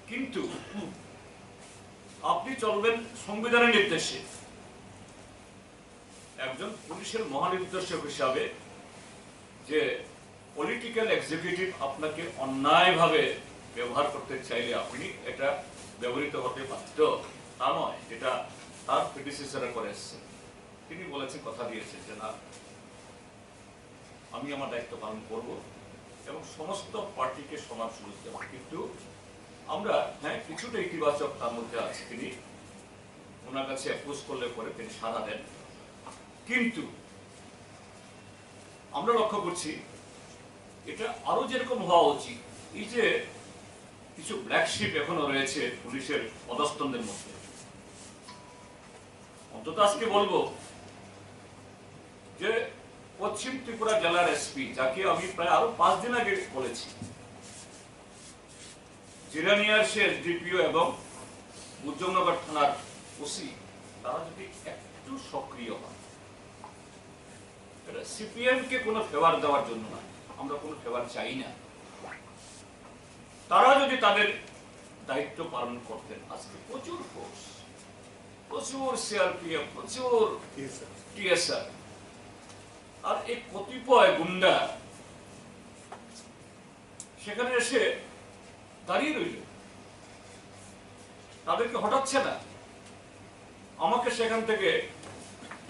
B: কিন্তু আপনি চলবেন সংবিধানের নির্দেশে। একজন পুলিশের মহানির্দেশক হিসাবে যে পলিটিক্যাল এক্সিকিউটিভ আপনাকে অন্যায়ভাবে ব্যবহার করতে চাইলে আপনি এটা ব্যবহৃত হতে বাধ্য, তা নয়, যেটা তার প্রেডিসেসররা করে এসেছে। তিনি বলেছেন, কথা দিয়েছেন যে না, আমি আমার দায়িত্ব পালন করব এবং সমস্ত পার্টিকে সমান সুযোগ দেব। কিন্তু আমরা কিছুটা ইতিবাচক তার মধ্যে আছে, তিনি ওনার কাছে অ্যাপ্রোচ করলে পরে তিনি সাড়া দেন। কিন্তু আমরা লক্ষ্য করছি এটা আরো যেরকম হওয়া উচিত। এই যে কিছু ব্ল্যাক শিপ এখনো রয়েছে পুলিশের পদস্থদের মধ্যে, অন্তত আজকে বলবো যে পশ্চিম ত্রিপুরা জেলার এসপি, যাকে আমি প্রায় আরো 5 দিন আগে বলেছি, জিরানিয়ার সে এসডিপিও এবং উজ্জনগর থানার ওসি, তারা যদি একটু সক্রিয় হয়,
H: সিপিএমকে কোনো ফেভার দেওয়ার জন্য না, আমরা কোনো ফেভার চাই না। তারা যদি তাদের দায়িত্ব পালন করতেন, আজকে প্রচুর ফোর্স, প্রচুর সিআরপিএফ, প্রচুর টিএসআর, আর এই কতিপয় গুন্ডা সেখানে এসে দাঁড়িয়ে রইল, তাদেরকে হটাচ্ছে না। আমাকে সেখান থেকে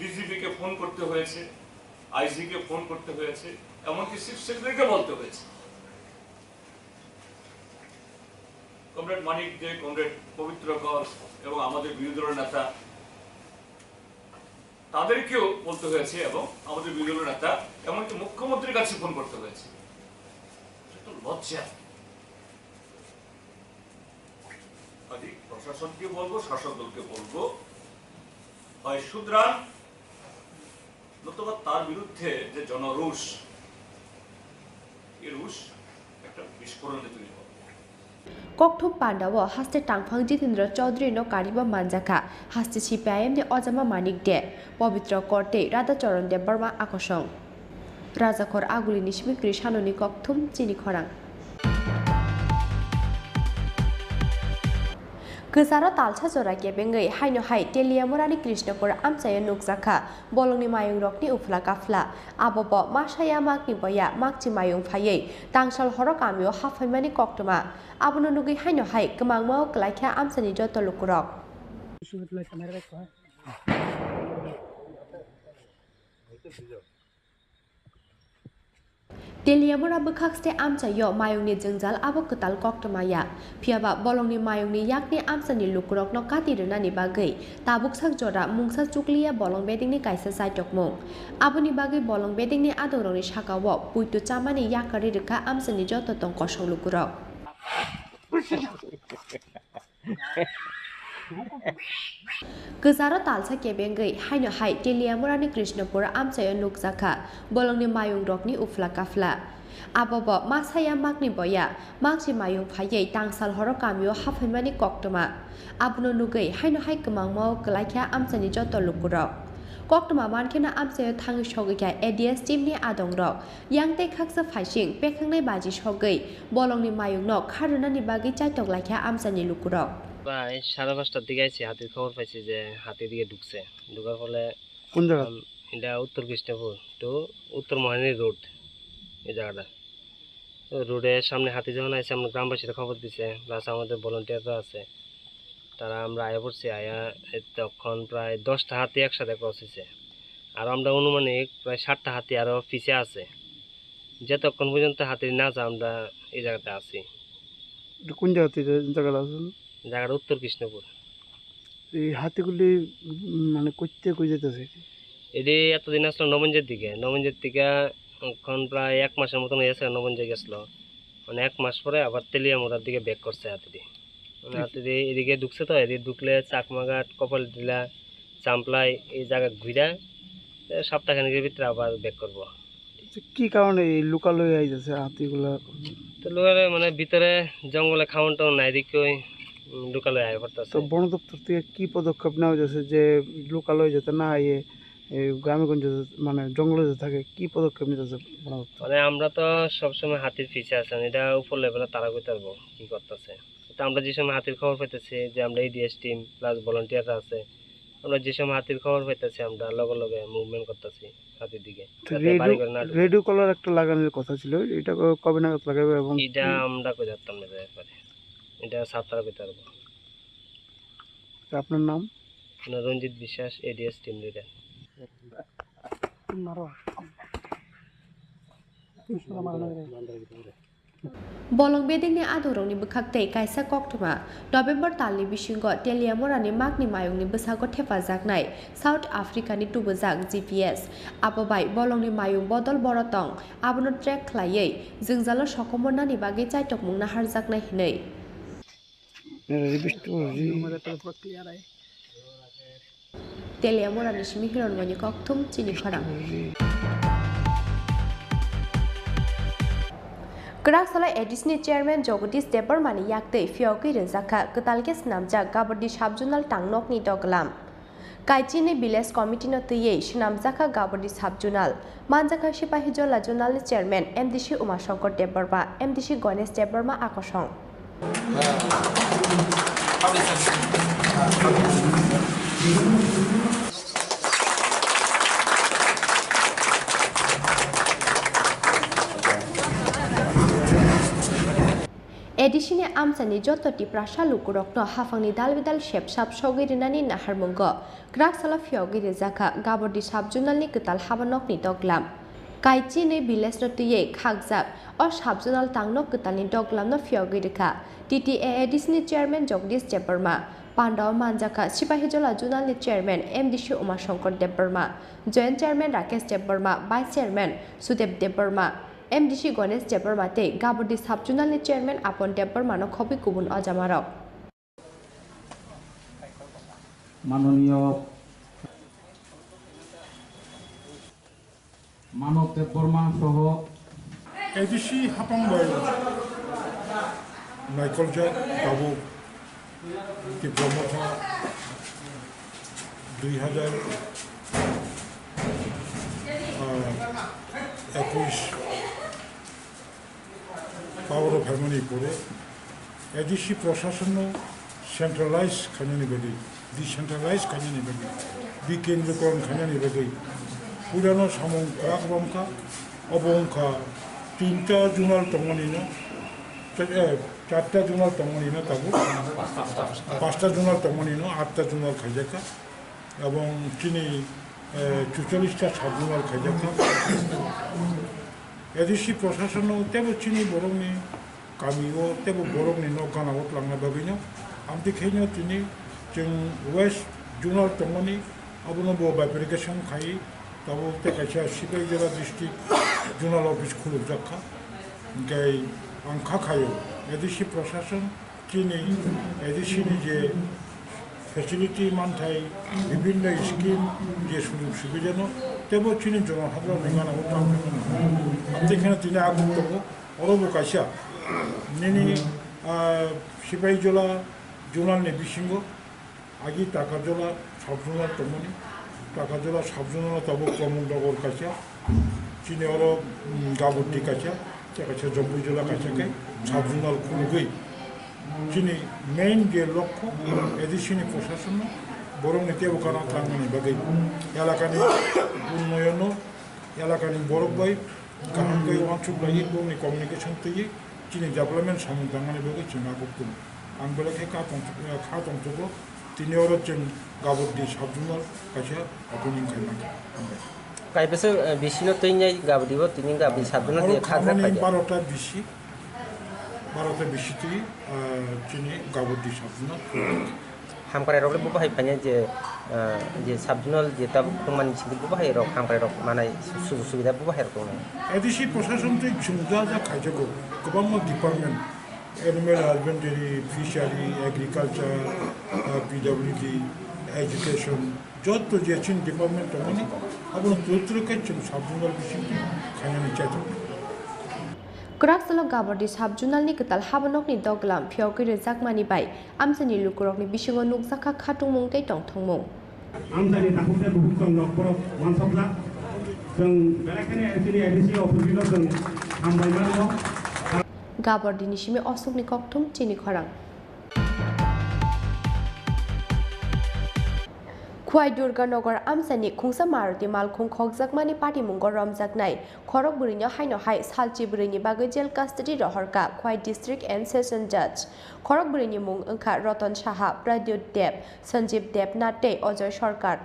H: ডিজিপি কে ফোন করতে হয়েছে, আইজি কে ফোন করতে হয়েছে, এমনকি চিফ সেক্রেটারিকে বলতে হয়েছে। কমরেড মানিক দে, কমরেড পবিত্র কর এবং আমাদের বিরোধী দলের নেতা, তাদেরকেও বলতে হয়েছে, এবং আমাদের বিরোধী দলের নেতা এমনকি মুখ্যমন্ত্রীর কাছে ফোন করতে হয়েছে। লজ্জা। প্রশাসনকে বলবো, শাসক দলকে বলবো, হয় শুধরান, নতুবা তার বিরুদ্ধে যে জনরোষ, এই রোষ একটা বিস্ফোরণে তৈরি হবে।
A: Kokthum Pandawa haste Tangphang Jitendra Chaudhary no Kariba Manjaka haste CPIM de Ojama Manik de Pavitra Korte Radha Charan de Burma Akosong Rajakor Aguli Nishmi Krishanoni Kokthum Chini Khorang Kesara talcha jora kebengai haino hai Teliamurani Krishnapur Amsaya Nukzaka Bolongni Mayung Rokni Ufla Kafla Abobo Mashaya Makni Boya Makchi Mayung Faye Tangshal Horokamio Hafamani Koktuma Abono Nugi haino hai Kemangmao Klaikha Amsani Joto Lukurok Teliamura bekakste amcayo mayungni jengjal abo ketal koktomaya piaba bolongni mayungni yakni amsani lukurok no katirenani bagai tabuk sak jora mungsa chukliya bolong bedingni kaisa saitokmung aboni bagai bolong bedingni adoroni sakawo puitu chamani yakari reka amsani joto tong kosong lukurok Kesara talsa kebengai haino hai Teliamurani Krishnapura amcayo nukzaka bolongni mayung rokni ufla kafla abobo masaya makni boya makchi mayung phaye tangsal horokamio hafhaimani koktoma abno nugai haino hai kemangmao klaikha amchani joto lukurok koktoma mankhena amchayo thangi sogika ADS teamni adongrok yangte khaksa phaising pekhangnai baji sogai bolongni mayung no kharunani bagi chaitok laikha amchani lukurok
I: প্রায় 5:30টার দিকে আইছি হাতির খবর পাইছি যে হাতি দিকে ঢুকছে ঢুকার ফলে
J: কোন জায়গা
I: এটা উত্তর কৃষ্ণপুর তো উত্তর মহানী রোড এই জায়গাটা তো রোডের সামনে হাতি যখন আইছে আমরা গ্রামবাসীরা খবর দিছে প্লাস আমাদের ভলান্টিয়াররা আছে তারা আমরা আয়া পড়ছি আয়া তখন প্রায় 10টা হাতি একসাথে ক্রস হয়েছে আর আমরা অনুমানিক প্রায় 60টা হাতি আরো পিছে আছে যতক্ষণ পর্যন্ত হাতি না যায় আমরা এই জায়গাতে আছি
J: কোন জায়গাতে জায়গাটা আছে
I: জায়গাটা উত্তর কৃষ্ণপুর
J: এই হাতিগুলি মানে কই যেতেছে
I: এটি এতদিন আসলো নবঞ্জের দিকে এখন প্রায় 1 মাসের মতন হয়েছে নবঞ্জে গেছিল মানে 1 মাস পরে আবার তেলিয়ামুড়ার দিকে ব্যাক করছে হাতিটি মানে হাতিটি এদিকে ঢুকছে তো এদিকে ঢুকলে চাকমাঘাট কপাল দিলা চাম্পলাই এই জায়গা ঘুরা সপ্তাহখানেকের ভিতরে আবার ব্যাক করবো
J: কি কারণে এই লোকালয়ে আইতেছে হাতিগুলা
I: তো লোকালয়ে মানে ভিতরে জঙ্গলে খাওয়ান টাউন নাই দিকে লোকালয়ে আয় পড়তেছে
J: তো বন দপ্তর থেকে কি পদক্ষেপ নেওয়া যাচ্ছে যে লোকালয়ে যাতে না আইয়ে গ্রামেগঞ্জে মানে জঙ্গলে যে থাকে কি পদক্ষেপ নিতেছে
I: মানে আমরা তো সবসময় হাতির পিছে আছেন এটা উপর লেভেলে তারা করতে পারবো কি করতেছে তো আমরা যে সময় হাতির খবর পাইতেছি যে আমরা এডিএস টিম প্লাস ভলান্টিয়াররা আছে আমরা যে সময় হাতির খবর পাইতেছি আমরা লগে লগে মুভমেন্ট করতেছি হাতির দিকে
J: রেডিও কলার একটা লাগানোর কথা ছিল এটা কবে নাগাদ লাগাবে এবং
I: এটা আমরা কই যাতাম না ব্যাপারে এটা সাতটার ভিতরে পারবো
J: আপনার নাম
I: রঞ্জিত বিশ্বাস ads team leader
A: Bolong bedingni adorongni bukhaktei kaisa koktoma November talni bisingo Teliamurani makni mayungni besago thefajaknai South Africa ni tubujak GPS abobai bolongni mayung bodol borotong abono track khlaiei jingjalo sokomornani bagi chaitok mungna harjaknai hinei Teliamurani simi hironmani kokthum Chini Khorang Keraksala Edisni Chairman Jogdis Deparmani Yakte Fioki Rezaka Ketalkes Namja Gabadi Sabjunal Tangnok ni Doglam Chini Village Committee no tuye Shinamjaka Gabodi Sub-Junal Manjaka Sipahijola Junal Chairman MDC Umashankar Debarma MDC Ganesh Debarma Akosong Edishine Amsani Jototi Prasha Lukurokno Hafangni Dalvidal Shep Sab Shogirinani Naharmungo Graksala Fiogiri Zaka Gabodi Sub-Junalni Kutal Habanokni Doglam Chini Village no tuye Khakjak or Sub-Junal Tangno Kutalni Doglam no Fiogirika TTA Edishine Chairman Jogdish Debarma Pandao Manjaka Sipahijola Junalni Chairman MDC Umashankar Debarma Joint Chairman Rakesh Debarma Vice Chairman Sudeb Debarma MDC Ganesh Debarma te Gabodi Sub-Junalni Chairman Apon Debarma no Khobi Kubun Ajamarok
K: মাননীয় মানব দেববর্মা সহ
L: ADC হাপাংবাই নাইকলজা গাবু ডিপ্লোমাটা 2021 power of harmony করে ADC প্রশাসন centralise খানানি বাকি decentralise খানানি বাকি বিকেন্দ্রীকরণ খানানি বাকি পুরানো সমং রাগবংখা অবংখা 3টা zonal তমনিনো 4টা জোনাল তমনিনো তাবো 5টা জোনাল তমনিনো 8টা জোনাল খাইজাকা এবং চিনি 44টা সাব জোনাল খাইজাকা এডিসি প্রশাসন তেবো চিনি বরংনি গামিও তেবো বরংনি নগানাও লাंना बागैनो आमति खेनो चिनि जों वेस्ट जूनल तमनि अबनो बो बाइफिकेशन खाई तबो ते काइसा सिपाही जिल्ला डिस्ट्रिक्ट जूनल अफिस खुलुब जाखा गाय आंखा खायो एडिसि प्रशासन चिनि एडिसिनि जे फेसिलिटी मानथाय विभिन्न स्कीम जे सुजुग सुबिदानो तेबो चिनि जन हादर नेगानाव थांनो आमति खेनो चिनि आगु दङ अरबो काइसा निनि सिपाही जिल्ला জোনালনি বিশিঙ্গ আগে টাকাজোলা সাবজোনাল তমনি টাকাজোলা সাবজোনাল তাবো কমলনগর কাছে চিনি আরো গাবর্দি কাছে কাছে জম্বু জেলা কাছে সাবজোনাল খুলগৈ চিনি মেইন যে লক্ষ্য এডিসিনি প্রশাসন বরং তেবো কানা থাংনি বাগৈ এলাকানি উন্নয়ন এলাকানি বরকবাই গাহামগাই অঞ্চলবাই বংনি কমিউনিকেশন তৈরি চিনি ডেভেলপমেন্ট সামন দাंगानि बागै जों आगुकु आं बेलेखे खा दंजोबो तिनि अर जों गाबोदि साबजुनाल काइसा अपेनिं खालामनांगौ
I: काइबेसो बिसिनो तैनाय गाबदिबो तिनि गाबदि साबजुनाल दे खाजा फायदे
L: 12टा बिसि ति चिनि गाबोदि साबजुनाल
I: हामकारे रगले बो बाहाय फायने जे साबजुनाल जे ता फंमानि सिदि बो बाहाय रक हामकारे रक मानाय सुजुग सुबिदा बो बाहाय रक
L: एडिसि प्रशासन ते जोंजा जा खायजोगो गोबां department animal husbandry fishery agriculture PWD education जत जे चिन डिपार्टमेंट तमनि अबन तुलतुलके जों साबजुनाल बिसिंनि खायनानि चाइतो
A: Graksalo Gabodi Sub-Junalni Kutal Habanokni Doglam Fiogiri Zakmani Bai Amsani Lukurokni Bisingo Nukjaka Khatungmung tei Tongthongmung
K: Amsani Takupte Buhutong Kokborok Wansopla जों बेलेखानि एसिनि एडिसि अफिसाव जों हामबायमानो
A: Gabodi Nishimi Osukni Koktum Chini Khorang Khwai Durganagar Amsani Khungsa Maruti Malkhung Khokjakmani Party Mungo Romjaknai Khorok Burinyo Haino Hai Salchi Burini Bagoi Jail Custody Rohorka Khwai District and Session Judge Khorok Burini Mung Angkha Ratan Saha Pradyut Deb Sanjeev Deb Nate Ojoy Sarkar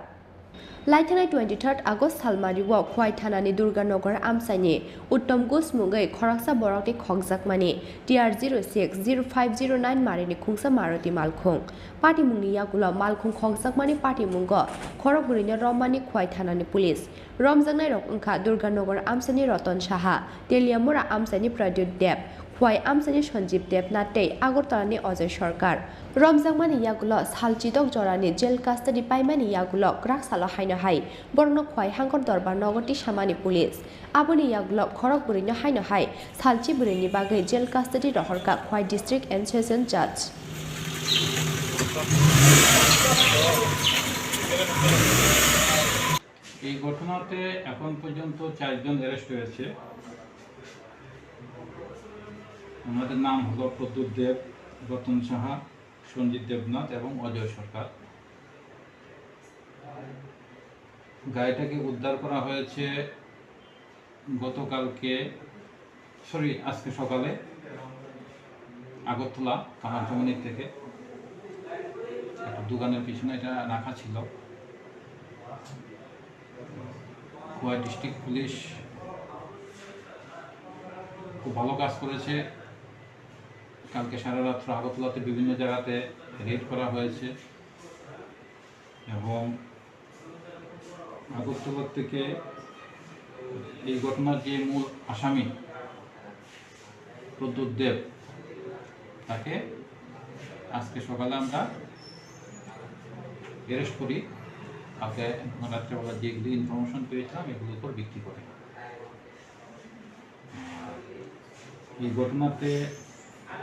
A: Laithanai 23rd August Salmariwo Khwai Thanani Durganagar Amsani Uttom Gus Mungai Khoraksa Borokni Khokjakmani TR060509 Marini Khungsa Maruti Malkhung Party Mungni Yagulo Malkhung Khokjakmani Party Mungo Khorok Burini Romani Khwai Thanani Police Romjaknai Rok Angkha Durganagar Amsani Ratan Saha Teliamura Amsani Pradyut Deb Khwai Amsani Sanjeev Deb Nate Agortalani Ojoy Sarkar Romjakmani Yagulo Salchidok Jorani Jail Custody Paimani Yagulo Graksalo Haino Hai Borno Khwai Hangkor Dorbar Nogoti Samani Police Aboni Yagulo Khorok Burini Haino Hai Salchi Burini Bagoi Jail Custody Rohorka Khwai District and Session Judge
M: এই ঘটনাতে এখন পর্যন্ত 4 জন arrest হয়েছে। আমাদের নাম হলো প্রদ্যুৎ দেব, রতন সাহা, সঞ্জিত দেবনাথ এবং অজয় সরকার। গাড়িটাকে উদ্ধার করা হয়েছে আজকে সকালে আগরতলা কামারজমনি থেকে। একটা দোকানের পিছনে এটা রাখা ছিল। খোয়া ডিস্ট্রিক্ট পুলিশ খুব ভালো কাজ করেছে। কালকে সারা রাত্র আগরতলাতে বিভিন্ন জায়গাতে রেড করা হয়েছে এবং আগরতলা থেকে এই ঘটনার যে মূল আসামি প্রদ্যুৎ দেব, তাকে আজকে সকালে আমরা অ্যারেস্ট করি। কালকে রাত্রেবেলা যেগুলি ইনফরমেশন পেয়েছিলাম এগুলোর উপর ভিত্তি করে। এই ঘটনাতে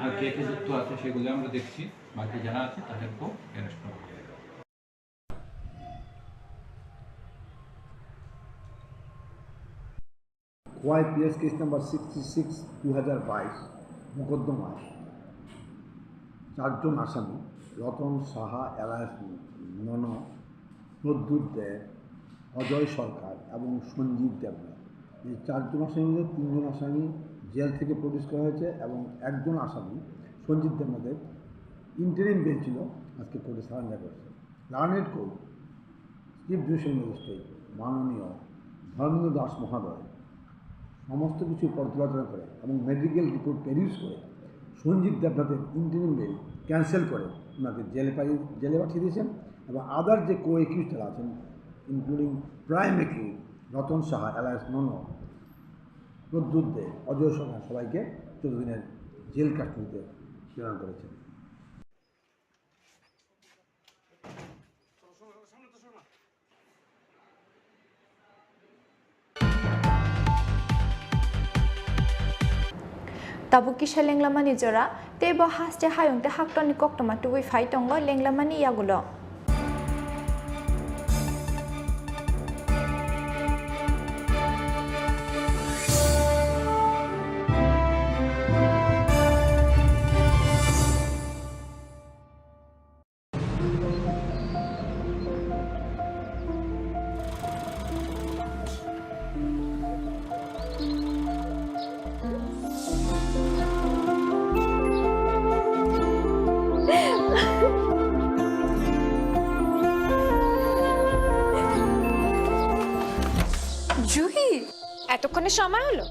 M: আর কে কে যুক্ত আছে সেগুলো আমরা দেখছি। বাকি যারা আছে তাদেরকেও অ্যারেস্ট করা হবে।
N: ওয়াইপিএস কেস নাম্বার 66 2022 মোকদ্দমায় 4 জন আসামি রতন সাহা, এলাস নন, প্রদ্যুৎ দেব, অজয় সরকার এবং সঞ্জীব দেবনাথ। এই 4 জন আসামির 3 জন আসামি জেল থেকে প্রডিউস করা হয়েছে এবং একজন আসামি সঞ্জীব দেবনাথের ইন্টারিম বেল ছিল, আজকে কোর্টে সারেন্ডার করেছে। Learned court chief judicial magistrate মাননীয় ধর্মেন্দ্র দাস মহোদয় সমস্ত কিছু পর্যালোচনা করে এবং মেডিকেল রিপোর্ট প্রডিউস করে সঞ্জীব দেবনাথের ইন্টারিম বেল ক্যান্সেল করে ওনাকে জেলে পাঠিয়ে দিয়েছেন এবং আদার যে কো একিউজ যারা আছেন including prime accused Ratan Saha, এলাস নন, প্রদ্যুৎ দে, অজয় সরকার সবাইকে 14 দিনের জেল কাস্টডিতে প্রেরণ করেছেন।
O: Tabukisha lenglamani jora tebo haste hayongte haktoni koktoma tuwi faitongo lenglamani yagulo.
P: এতক্ষণে সময় হলো?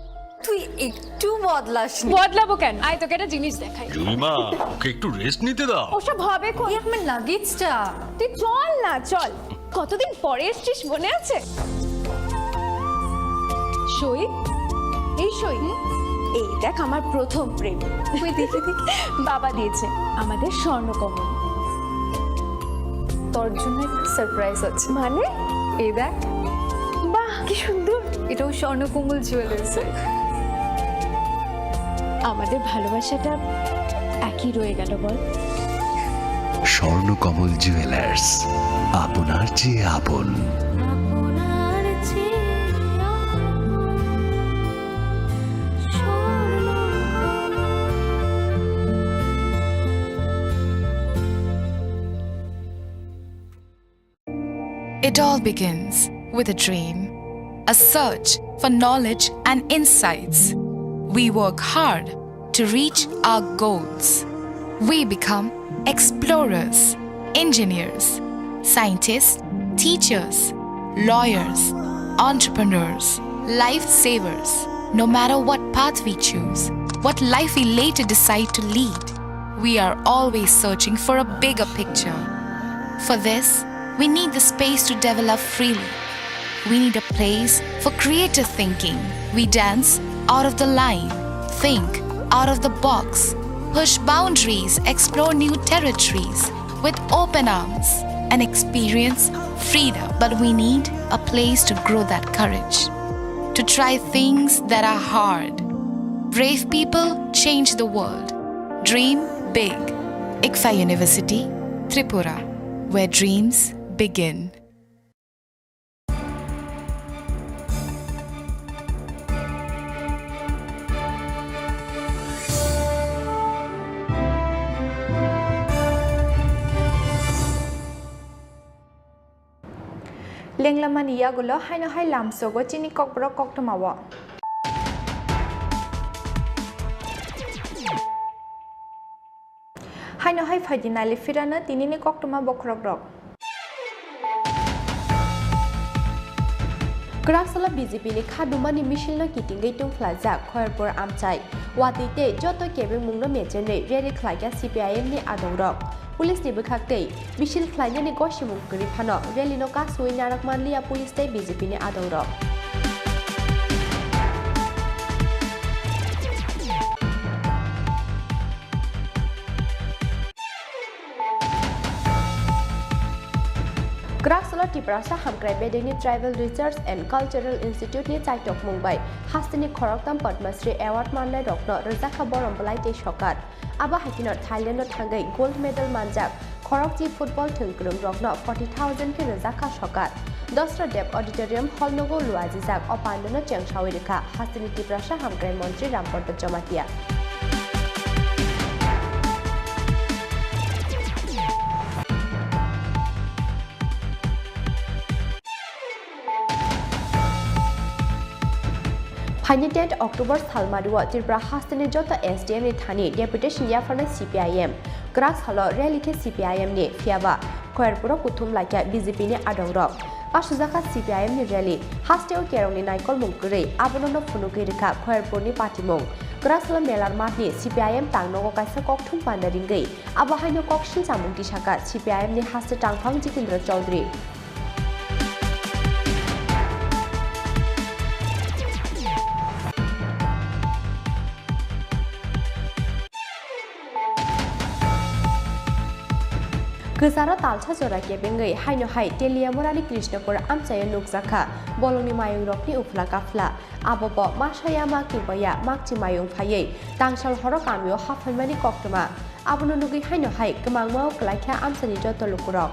P: তুই একটু বদলাসনি। বদলাবো কেন? আয় তোকে একটা জিনিস দেখাই।
Q: জুলিমা, ওকে একটু রেস্ট নিতে দাও।
P: ওসব হবে কই? আমার লাগেজটা। তুই চল না, চল। কতদিন পরে এসেছিস মনে আছে? সই, এই সই, এই দেখ আমার প্রথম প্রেম। তুই দেখে দেখে বাবা দিয়েছে আমাদের স্বর্ণকমল। তোর জন্য একটা সারপ্রাইজ আছে। মানে? এই দেখ। বাহ কি সুন্দর। এটাও স্বর্ণকমল জুয়েলার্স। আমাদের ভালোবাসাটা একই রয়ে গেল বল।
R: স্বর্ণকমল জুয়েলার্স, আপনার চেয়ে আপন।
S: It all begins with a dream, a search for knowledge and insights. We work hard to reach our goals. We become explorers, engineers, scientists, teachers, lawyers, entrepreneurs, lifesavers. No matter what path we choose, what life we later decide to lead, we are always searching for a bigger picture. For this, we need the space to develop freely. We need a place for creative thinking. We dance out of the line, think out of the box, push boundaries, explore new territories with open arms and experience freedom. But we need a place to grow that courage, to try things that are hard. Brave people change the world. Dream big. ICFA University, Tripura, where dreams begin.
O: Lenglamani yagulo haino hai lamsogo chini kokborok koktamawo. Haino hai faidinali firana tinini koktama bokrok. Graksala BJP ni khadumani mishilna kitingai tung flajak khoyarpur amchai watite joto kebe mungna mechene rally khlaiga CPIM ni adongrok police ni bukhakte mishil khlaina ni goshimung kri phano rally no ka sui narak manliya police te BJP ni adongrok Graksala Tripura hamkrai bedeni Tribal Research and Cultural Institute ni chaitok mumbai Chini Khorang Padmasri Award manlai rokno rojaka borom belai te shokat aba hakinor Thailand no thangai gold medal manjak Khorokji football thungkrung rokno 40,000 ke rojaka shokat Dostra Deb Auditorium Hall nogo luaji jak opandano chengshawai rekha Chini Tripura hamkrai mantri Ramport Jamatia Pani 10 October Salmaruwa Tripura Hastane Jota SDM ni Thani Deputation Yafana CPIM Graks Halo Rally ke CPIM ni Fiaba Khoyarpura Kuthum Laikya BJP ni Adongrok Pasuzaka CPIM ni Rally Hasteo Kerong ni Naikol Mungkure Abonono Funuki Rika Khoyarpur ni Patimong Graks Halo Melar Mat ni CPIM Tangnogo Kaisa Kokthum Pandaringai Abahaino Kokshin Samung Tishaka CPIM ni Haste Tangphang Jitindra Chaudhary Kesara talcha jora kebengai haino hai Teliamorani Krishnapur amchaya nukjaka bolongni mayung rokni ufla kafla abobo masayama kibaya makchi mayung phayei tangsal horo kamio hafalmani koktoma abono nugi haino hai kemangmao klaikha amchani joto lukurok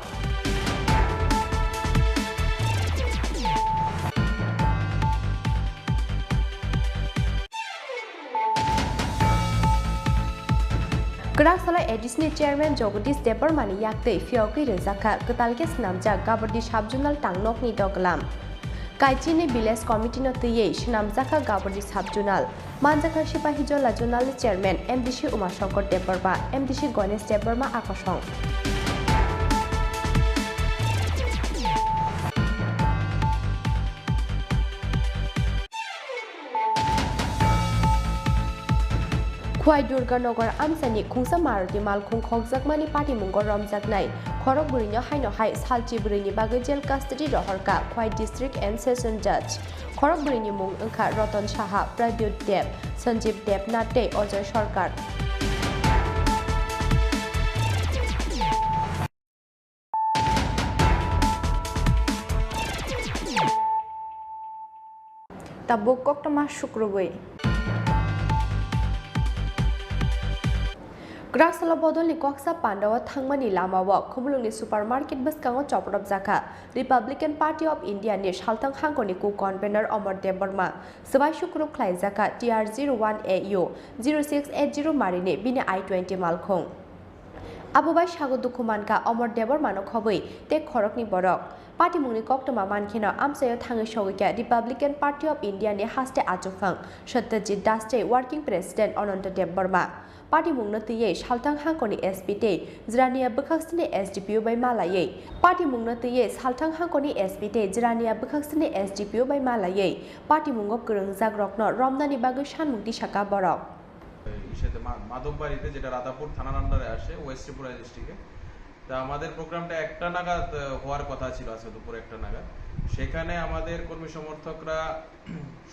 O: Graksala Additional Chairman Jogadish Debarmani yakte Fioki Rezaka Katalke Snamja Gabardi Sabjunal Tangnok ni Doglam Kaichini Village Committee no Tiye Shnamjaka Gabardi Sabjunal Manjaka Shipahijola Junal Chairman MDC Umashankar Debarma MDC Ganesh Debarma Akashong Khwai Durganagar Amsani Khungsa Maruti Malkhung Khokjakmani Party Mungor Romjaknai Khorok Burinyo Haino Hai Salchi Burini Bagai Jail Custody Rohorka Khwai District and Session Judge Khorok Burini Mung Angkha Ratan Saha Pradyut Deb Sanjeev Deb Nate Ojoy Sarkar Tabuk Koktama Shukrubai Graksala Bodolni Koksa Pandawa Thangmani Lamawa Khumlungni Supermarket Baskango Choprop Jaka Republican Party of India ni Shaltang Hangkoni ku convener Amar Debarma Sabai Shukrup Khlai Jaka TR01AU 0680 Marine Bini I-20 Malkhong Abubai Shago Dukumanka Amar Debarma no Khoboi te Khorokni Borok Party Mungni Koktoma Mankhina Amsayo Thangi Shogika Republican Party of India ni Haste Achufang Satyajit Daste Working President Ananta Debarma Party Mungna Tiye Shaltang Hangkoni SPT Zrania Bukhaksini SDPU by Malaye Party Mungna Tiye Shaltang Hangkoni SPT Zrania Bukhaksini SDPU by Malaye Party Mungo Kurung Zagrokno Romnani Bagushan Mukti Shaka Borok
T: ইসেতে মাধববাড়িতে যেটা রাধাপুর থানার আন্ডারে আসে West Tripura ডিস্ট্রিক্টে তা আমাদের প্রোগ্রামটা 1টা নাগাদ হওয়ার কথা ছিল আজকে দুপুর 1টা নাগাদ সেখানে আমাদের কর্মী সমর্থকরা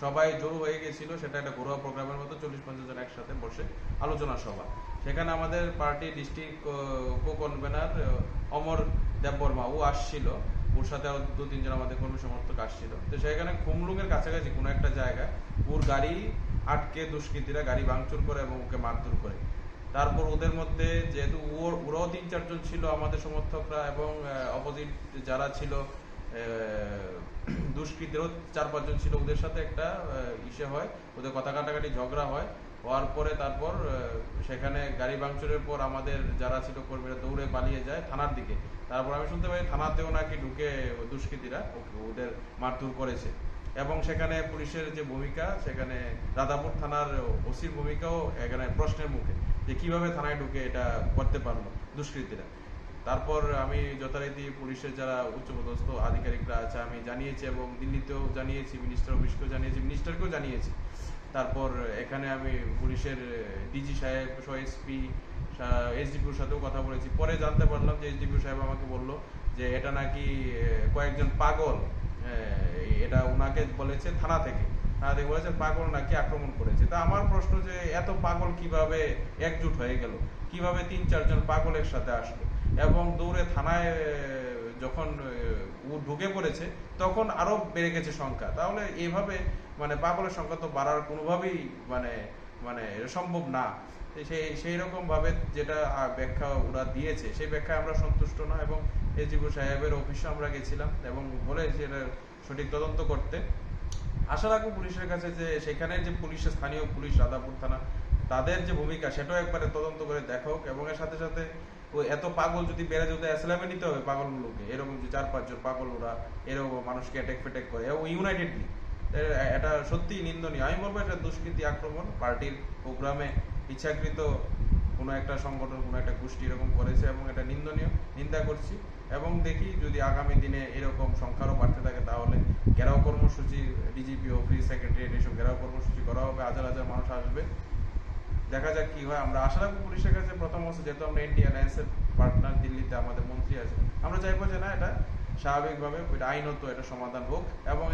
T: সবাই জড়ো হয়ে গিয়েছিল সেটা একটা ঘরোয়া প্রোগ্রামের মতো 40-50 জন একসাথে বসে আলোচনা সভা সেখানে আমাদের পার্টি ডিস্ট্রিক্ট কো-কনভেনার অমর দেববর্মা ও আসছিল ওর সাথে আরো 2-3 জন আমাদের কর্মী সমর্থক আসছিল তো সেখানে খুমলুঙের কাছাকাছি কোনো একটা জায়গায় ওর গাড়ি আটকে দুষ্কৃতীরা গাড়ি ভাঙচুর করে এবং ওকে মারধর করে তারপর ওদের মধ্যে যেহেতু ওরাও 3-4 জন ছিল আমাদের সমর্থকরা এবং অপোজিট যারা ছিল দুষ্কৃতীরও 4-5 জন ছিল ওদের সাথে একটা ইসে হয় ওদের কথা কাটাকাটি ঝগড়া হয় হওয়ার পরে তারপর সেখানে গাড়ি ভাঙচুরের পর আমাদের যারা ছিল কর্মীরা দৌড়ে পালিয়ে যায় থানার দিকে। তারপর আমি শুনতে পাই থানাতেও নাকি ঢুকে দুষ্কৃতীরা ওদের মারধর করেছে এবং সেখানে পুলিশের যে ভূমিকা, সেখানে রাধাপুর থানার ওসির ভূমিকাও এখানে প্রশ্নের মুখে যে কিভাবে থানায় ঢুকে এটা করতে পারলো দুষ্কৃতীরা। তারপর আমি যথারীতি পুলিশের যারা উচ্চপদস্থ আধিকারিকরা আছে আমি জানিয়েছি এবং দিল্লিতেও জানিয়েছি, মিনিস্টার অফিসকেও জানিয়েছি, মিনিস্টারকেও জানিয়েছি। তারপর এখানে আমি পুলিশের ডিজি সাহেব সহ এসডিপিওর সাথেও কথা বলেছি। পরে জানতে পারলাম যে এসডিপিও সাহেব আমাকে বলল যে এটা নাকি কয়েকজন পাগল, এটা ওনাকে বলেছে থানা থেকে বলেছে পাগল নাকি আক্রমণ করেছে। তা আমার প্রশ্ন যে এত পাগল কিভাবে একজুট হয়ে গেল, কিভাবে 3-4 জন পাগলের সাথে আসলো এবং দৌড়ে থানায় যখন ঢুকে পড়েছে তখন আরো বেড়ে গেছে সংখ্যা। তাহলে এইভাবে মানে পাগলের সংখ্যা তো বাড়ার কোনোভাবেই মানে সম্ভব না। সেই রকম ভাবে যেটা ব্যাখ্যা ওরা দিয়েছে সেই ব্যাখ্যায় আমরা সন্তুষ্ট না এবং এসডিপি সাহেবের অফিসে আমরা গেছিলাম এবং বলেছি এটা সঠিক তদন্ত করতে। আশা রাখবো পুলিশের কাছে যে সেখানের যে পুলিশের স্থানীয় পুলিশ রাধাপুর থানা তাদের যে ভূমিকা সেটাও একবারে তদন্ত করে দেখুক এবং এর সাথে সাথে এত পাগল যদি বেড়ে যেতে অ্যাসলামে নিতে হবে পাগলগুলোকে, এরকম যে 4-5 জন পাগল ওরা এরকম মানুষকে অ্যাটাক ফেটেক করে এবং ইউনাইটেডলি, এটা সত্যি নিন্দনীয়। আমি বলবো এটা দুষ্কৃতী আক্রমণ, পার্টির প্রোগ্রামে ইচ্ছাকৃত কোনো একটা সংগঠন কোনো একটা গোষ্ঠী এরকম করেছে এবং এটা নিন্দনীয়, নিন্দা করছি এবং দেখি যদি আগামী দিনে এরকম সংখ্যারও বাড়তে থাকে তাহলে ঘেরাও কর্মসূচি, ডিজিপি অফিস, সেক্রেটারিয়েট এসব ঘেরাও কর্মসূচি করা হবে, হাজার হাজার মানুষ আসবে, দেখা যাক কি হয়। আমরা আশা রাখবো পুলিশের কাছে প্রথম হচ্ছে যেহেতু আমরা ইন্ডিয়ান অ্যালায়েন্সের পার্টনার, দিল্লিতে আমাদের মন্ত্রী আছে, আমরা চাইবো যে না এটা স্বাভাবিকভাবে আইনত এটা সমাধান হোক এবং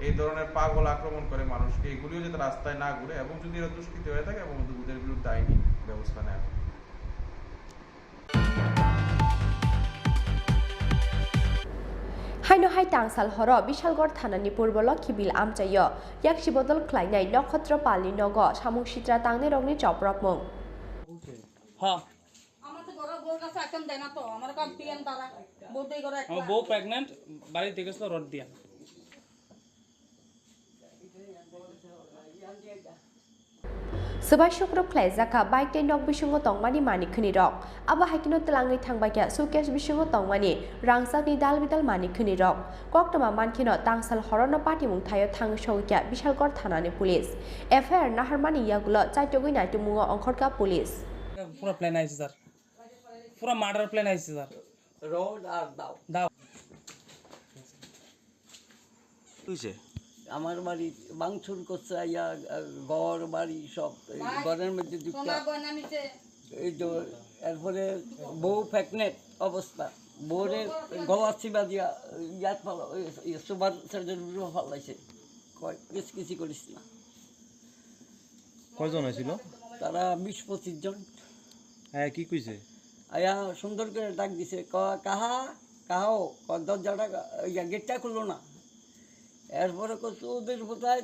T: এই ধরনের পাগল আক্রমণ করে মানুষকে এগুলিও যাতে রাস্তায় না ঘুরে এবং যদি এরা দুষ্কৃতী হয়ে থাকে এবং ওদের বিরুদ্ধে আইনি ব্যবস্থা নেয়।
A: हाइनो हाइ टांसाल हर विशालगढ़ थानानि पूर्व खिबिल आमचायो याक्षि बदल ख्लाइनाय नक्षत्र पालनि नग सामुं सित्रा तांने रंगनि चपरक मुं
D: হ্যাঁ
G: আমার তো বড় বড় কাছে একদম দেয় না তো আমার কাছে পিএন তারা বউতেই করে একটা
D: বউ প্রেগন্যান্ট বাড়ি থেকে গেছিল রড দিয়া
A: Sebai syukro klai zaka baik tay nok bisungo tongmani mani khuni rok aba haikino telangi thangbaikya sukesh bisungo tongmani rangsak ni dal bidal mani khuni rok koktoma mankino tangsal horono party mung thayo thang shogya bishalgor thanani police FIR naharmani yagulo chaitogui naitu mungo ongkhorka police
D: পুরো plan আইছে sir, পুরো murder plan আইছে sir.
U: Road আর দাও
V: তুইছে
U: আমার বাড়ি ভাঙচুর করছে, আইয়া ঘর বাড়ি সব ঘরের মধ্যে এই তো। এরপরে বউ প্রেগনেন্ট অবস্থা, বউরের গলা চিবা দিয়া ইয়াত সুপার সার্জারি ফালাইছে, কিছু করিস না।
V: কয়জন হয়েছিল?
U: তারা 20-25 জন।
V: হ্যাঁ কি কইছে?
U: আয়া সুন্দর করে ডাক দিছে, কাহাও দরজাটা গেটটা খুললো না। এরপরে ওদের কোথায়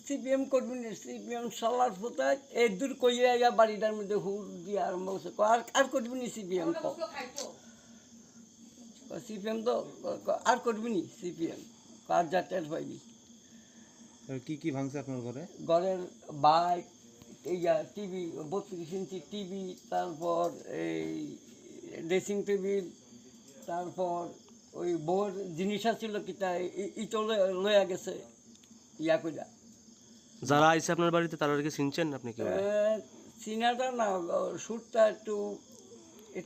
U: সিপিএম কর্মী, সিপিএম সালার কোথায় এই দূর কইয়া ইয়া বাড়িটার মধ্যে হুর দিয়ে আরম্ভ করছে, আর করবি নি সিপিএম, সিপিএম তো আর করবি নি সিপিএম, আর যা টের পাইবি।
V: কি কি ভাঙছে আপনার ঘরে?
U: ঘরের বাইক, এইয়া টিভি, 32 ইঞ্চি টিভি, তারপর এই ড্রেসিং টেবিল, তারপর ওই বউর জিনিস ছিল কিটা ইটো লয়া গেছে ইয়া কইরা।
V: যারা আইছে আপনার বাড়িতে তারা কি চিনছেন আপনি? কি
U: চিনাটা না, সুরটা একটু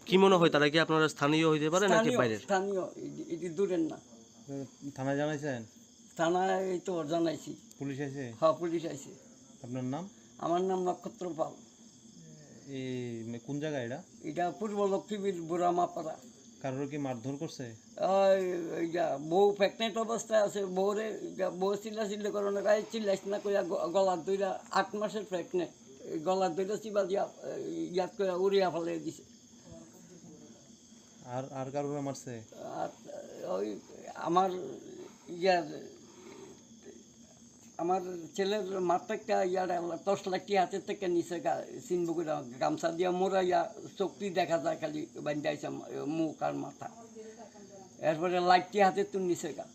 V: কি মনে হয় তারা কি আপনারা স্থানীয় হইতে পারে নাকি বাইরের?
U: স্থানীয়, এটি দূরের না।
V: থানায় জানাইছেন?
U: থানায় এই তো জানাইছি।
V: পুলিশ আইছে?
U: হ্যাঁ পুলিশ আইছে।
V: আপনার নাম? আমার
U: নাম নক্ষত্র পাল।
V: এই কোন জায়গা এটা?
U: এটা পূর্ব লক্ষ্মীবীর বুড়ামাপাড়া।
V: কারোর কি মারধর করছে?
U: বউ প্রেগনেন্ট অবস্থায় আছে, বউরে বউ চিল্লা করানো গায়ে চিল্লাইস না কইয়া গলার দইরা 8 মাসের প্রেগনেন্ট, গলার দইরা চিবা দিয়া ইয়াত করে উড়িয়া ফেলে দিছে।
V: আর কারোর মারছে?
U: আর ওই আমার ছেলের মাথাটা ইয়ার 10 লাখ টাকা হাতের থেকে নিচে সিনবুকুরা গামছা দিয়া মোড়াইয়া চোখটি দেখা যায় খালি বান্ধাইছে মুখ আর মাথা, এরপরে লাইটটি হাতে তুল নিচে গা।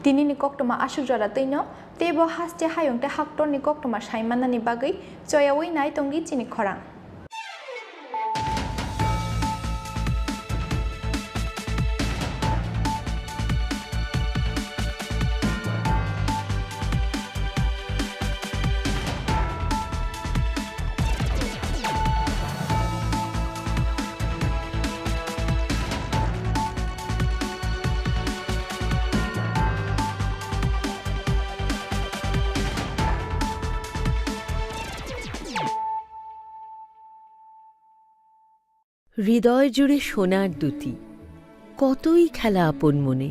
P: Tini ni koktoma asuk jora tino tebo haste hayong te haktor ni koktoma saimana ni bagai choyawi nai tongi Chini Khorang.
E: হৃদয় জুড়ে সোনার দুটি কতই খেলা আপন মনে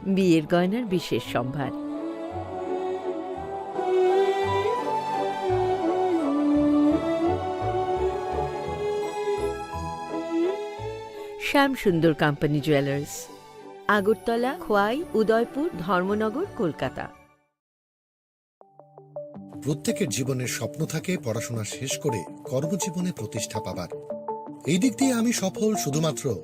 E: বিয়ের গয়নার বিশেষ সম্ভার শ্যাম সুন্দর কোম্পানি জুয়েলার্স আগরতলা খোয়াই উদয়পুর ধর্মনগর কলকাতা
F: প্রত্যেকের জীবনের স্বপ্ন থাকে পড়াশোনা শেষ করে কর্মজীবনে প্রতিষ্ঠা পাবার এই দিক দিয়ে আমি সফল শুধুমাত্র